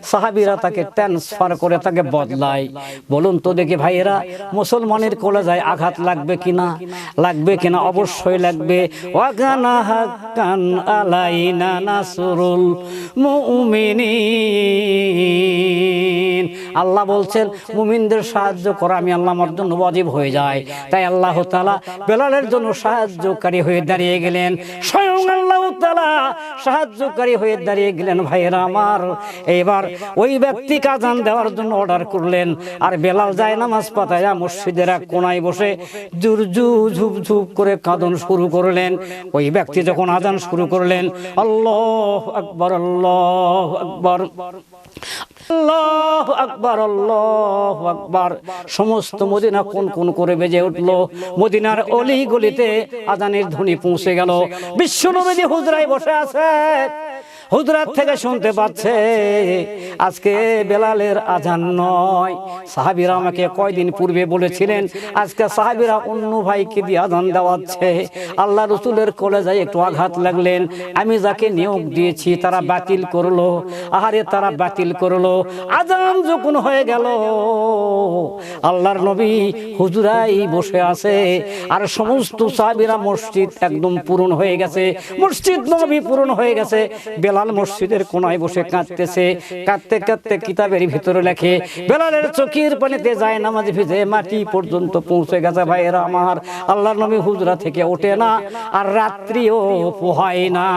সাহাবীরা তাকে ট্রান্সফার করে, তাকে বদলায়। বলুন তো দেখি ভাইয়েরা, মুসলমানের কলেজায় আঘাত লাগবে কিনা? লাগবে কিনা? অবশ্যই লাগবে। ওয়াকানা হাক্কান আলাইনা নাসরুল মুমিনিন। আল্লাহ বলছেন মুমিনদের সাহায্য করা আমি আল্লাহ আমার জন্য ওয়াজিব হয়ে যায়। তাই আল্লাহ তাআলা বেলালের জন্য সাহায্যকারী হয়ে দাঁড়িয়ে গেলেন, স্বয়ং আল্লাহ তাআলা সাহায্যকারী হয়ে দাঁড়িয়ে গেলেন। ভাইয়েরা আমার, এবার ওই ব্যক্তিকে আযান দেওয়ার জন্য অর্ডার করলেন। আর বেলাল যায় নামাজ পাতায়া মসজিদের এক কোনায় বসে জুরজু ঝুপ ঝুপ করে কাঁদন শুরু করলেন। ওই ব্যক্তি যখন আযান শুরু করলেন, আল্লাহু আকবার, আল্লাহু আকবার, আল্লাহু আকবার, আল্লাহু আকবার, সমস্ত মদিনা কোন কোন করে বেজে উঠলো। মদিনার অলি গলিতে আযানের ধ্বনি পৌঁছে গেল। বিশ্বনবী হুজরায় বসে আছে, হুজরাত থেকে শুনতে পাচ্ছে আজকে বেলালের আযান নয়। সাহাবীরা আমাকে কয়দিন পূর্বে বলেছিলেন আজকে সাহাবীরা অন্য ভাইকে দিয়ে আযান দেওয়াচ্ছে। আল্লাহ রাসূলের কলেজায় একটু আঘাত লাগলেন। আমি যাকে নিয়োগ দিয়েছি তারা বাতিল করলো। আহারে, তারা বাতিল করলো। আযান যখন হয়ে গেল, আল্লাহর নবী হুজরায় বসে আছে, আর সমস্ত সাহাবীরা মসজিদ একদম পূরণ হয়ে গেছে, মসজিদ নববী পূরণ হয়ে গেছে। বেলাল মসজিদের কোনায় বসে কাঁদতেছে। কাঁদতে কাঁদতে কিতাবের ভিতরে লেখে বেলালের চোখের পানিতে যায় নামাজ ভিজে মাটি পর্যন্ত পৌঁছে গেছে। ভাইয়েরা আমার, আল্লাহর নবী হুজরা থেকে ওঠে না, আর রাত্রিও পোহায় না,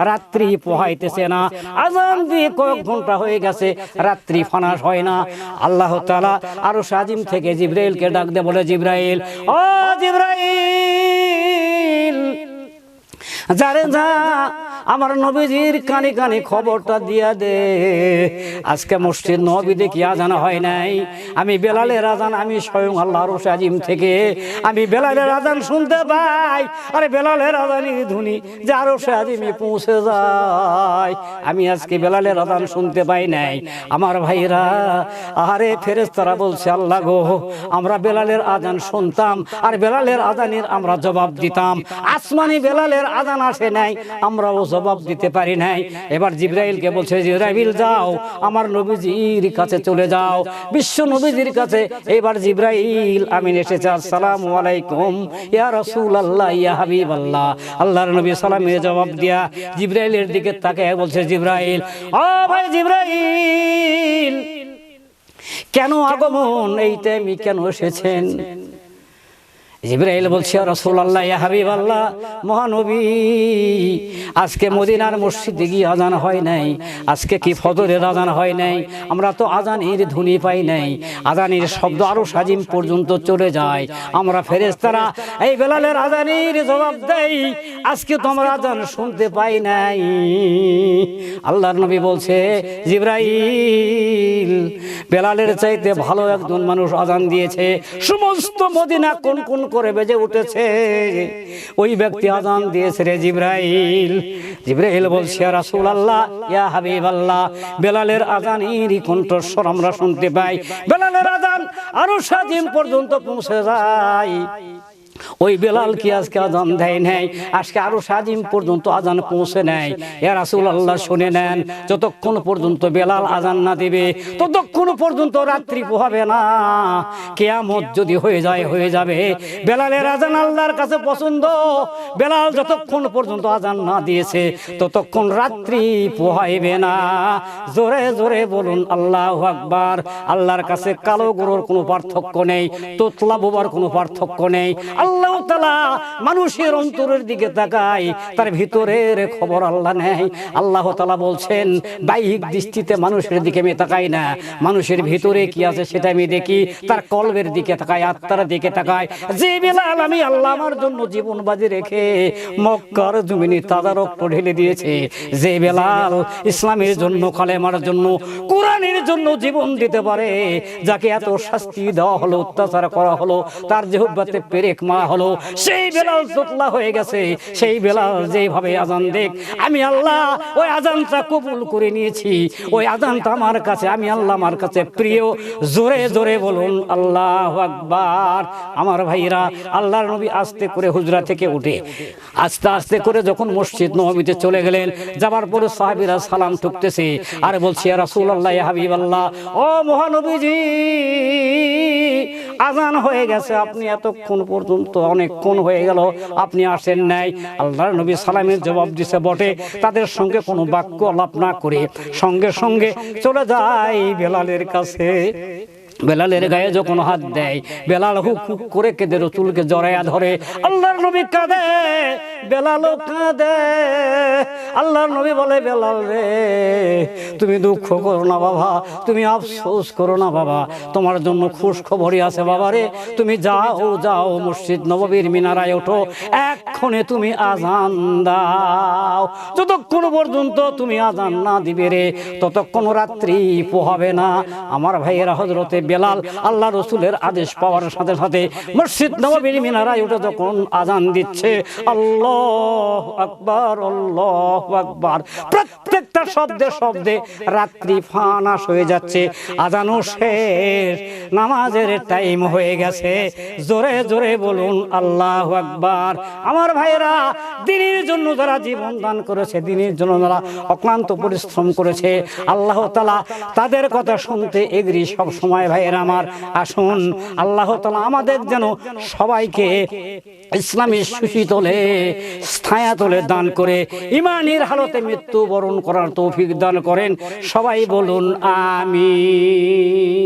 রাত্রি পোহাইতেছে না। আযান দিয়ে কয়েক ঘন্টা হয়ে গেছে, রাত্রি ফানাস হয় না। আল্লাহ তাআলা আরশ আজিম থেকে জিবরাইলকে ডাক দিয়ে বলে, জিবরাইল, ও জিবরাইল, যারে যা আমার নবীজির কানে কানে খবরটা দিয়া দে, আজকে মসজিদ নববীতে কি আজান হয় নাই? আমি বেলালের আজান, আমি স্বয়ং আল্লাহর আরশ আজিম থেকে আমি বেলালের আজান শুনতে পাই। আরে বেলালের আজানই ধ্বনি যে আরশ আজিমে পৌঁছে যায়, আমি আজকে বেলালের আজান শুনতে পাই নাই। আমার ভাইরা, আরে ফেরেশতারা বলছে, আল্লাহ গো, আমরা বেলালের আজান শুনতাম আর বেলালের আজানের আমরা জবাব দিতাম। আসমানি বেলালের আজান আসে নাই, আমরাও জবাব দিতে পারি নাই। এবার জিবরাইলকে বলছে, জিবরাইল যাও আমার নবীজির কাছে চলে যাও, বিশ্ব নবীজির কাছে। এবার জিবরাইল আমিন এসেছে, আসসালামু আলাইকুম ইয়া রাসূলুল্লাহ ইয়া হাবিবাল্লাহ। আল্লাহর নবী সালামের জবাব দিয়া জিবরাইলের দিকে তাকায় বলছে, জিবরাইল, ও ভাই জিবরাইল, কেন আগমন, এই টাইমে কেন এসেছেন? জিবরাইল বলছে, রাসূলুল্লাহ ইয়া হাবিবাল্লাহ, মহানবী, আজকে মদিনার মসজিদে গিয়ে আজান হয় নাই, আজকে কি ফজরের আজান হয় নাই? আমরা তো আজানের ধ্বনি পাই নাই, আজানের শব্দ আরশ আজিম পর্যন্ত চলে যায়। আমরা ফেরেশতারা এই বেলালের আজানের জবাব দেই, আজকে তো আমরা আজান শুনতে পাই নাই। আল্লাহর নবী বলছে, জিবরাইল, বেলালের চাইতে ভালো একজন মানুষ আজান দিয়েছে, সমস্ত মদিনা কোন কোন করে বেজে উঠেছে, ওই ব্যক্তি আজান দিয়েছে রে জিবরাইল। জিবরাইল বলছে, রাসূলুল্লাহ ইয়া হাবিবাল্লাহ, বেলালের আজানের কণ্ঠস্বর আমরা শুনতে পাই, বেলালের আজান আরশ আজিম পর্যন্ত পৌঁছে যায়। ওই বেলাল কি আজকে আজান দেয় নাই? আজকে আরশ আজিম পর্যন্ত আজান পৌঁছে নেয়। ইয়া রাসূলুল্লাহ, শুনে নেন, যতক্ষণ পর্যন্ত বেলাল আজান না দেবে ততক্ষণ পর্যন্ত রাত্রি পোহাবে না। কিয়ামত যদি হয়ে যায়, হয়ে যাবে। বেলালের আজান আল্লাহর কাছে পছন্দ। বেলাল যতক্ষণ পর্যন্ত আজান না দিয়েছে ততক্ষণ রাত্রি পোহাইবে না। জোরে জোরে বলুন আল্লাহু আকবার। আল্লাহর কাছে কালো গোরোর কোনো পার্থক্য নেই, তোতলা বোবার কোনো পার্থক্য নেই। আল্লাহ তাআলা মানুষের অন্তরের দিকে তাকায়, তার ভিতরের খবর আল্লাহ নেয়। আল্লাহ তাআলা বলছেন, বাহ্যিক দৃষ্টিতে মানুষের দিকে আমি তাকাই না, মানুষের ভিতরে কি আছে সেটা আমি দেখি, তার কলবের দিকে তাকাই, আত্মার দিকে তাকাই। যে বেলাল আমি আল্লাহ আমার জন্য জীবন বাজি রেখে মক্কার জমিনে তাজা রক্ত ঢেলে দিয়েছে, যে বেলাল ইসলামের জন্য, কালেমার জন্য, কোরআনের জন্য জীবন দিতে পারে, যাকে এত শাস্তি দেওয়া হলো, অত্যাচার করা হলো, তার জিহ্বাতে পেরেক মারা হলো, সেই বেলাল তোতলা হয়ে গেছে। সেই বেলাল যেভাবে আজান দেখ, আমি আল্লাহ ওই আজানটা কবুল করে নিয়েছি। ওই আজানটা আমার কাছে, আমি আল্লাহ আমার কাছে প্রিয়। জোরে জোরে বলুন আল্লাহু আকবার। আমার ভাইরা, আল্লাহর নবী আস্তে করে হুজরা থেকে উঠে আস্তে আস্তে করে যখন মসজিদ নববীতে চলে গেলেন, যাবার পরে সাহাবীরা সালাম ঠুকতেছে আর বলছে, ইয়া রাসূলুল্লাহ ইয়া হাবিবাল্লাহ, ও মহানবীজি, আজান হয়ে গেছে, আপনি এতক্ষণ পর্যন্ত, অনেকক্ষণ হয়ে গেল আপনি আসেন নাই। আল্লাহর নবী সালামের জবাব দিছে বটে, তাদের সঙ্গে কোনো বাক্য আলাপ না করে সঙ্গে সঙ্গে চলে যায় বেলালের কাছে। বেলালের গায়ে যখন হাত দেয়, বেলাল হুক হুক করে কেঁদে রসুলকে জড়াইয়া ধরে। আল্লাহর নবী কাঁদে, বেলালও কাঁদে। আল্লাহর নবী বলে, বেলাল রে, তুমি দুঃখ করো না বাবা, তুমি আফসোস করো না বাবা, তোমার জন্য খুশ খবরই আছে বাবা রে। তুমি যাও যাও, মসজিদ নববীর মিনারায় ওঠো, এক্ষণে তুমি আজান দাও। যতক্ষণ পর্যন্ত তুমি আজান না দিবে রে, ততক্ষণ রাত্রি পোহাবে না। আমার ভাইয়েরা, হযরতে বেলাল আল্লাহ রসুলের আদেশ পাওয়ার সাথে সাথে মসজিদ নববীর মিনারায় উঠে যখন আজান দিচ্ছে, আল্লাহু আকবার, আল্লাহু আকবার, প্রত্যেকটা শব্দে শব্দে রাত্রি ফানাস হয়ে যাচ্ছে। আজানও শেষ, নামাজের টাইম হয়ে গেছে। জোরে জোরে বলুন আল্লাহু আকবার। আমার ভাইয়েরা, দ্বীনের জন্য যারা জীবন দান করেছে, দ্বীনের জন্য যারা অক্লান্ত পরিশ্রম করেছে, আল্লাহ তাআলা তাদের কথা শুনতে এগ্রি সব সময়। ভাইয়েরা আমার, আসুন আল্লাহ তাআলা আমাদের যেন সবাইকে ইসলামের সুশীতলে, ছায়াতলে দান করে ঈমানের হালতে মৃত্যুবরণ করার তৌফিক দান করেন। সবাই বলুন আমিন।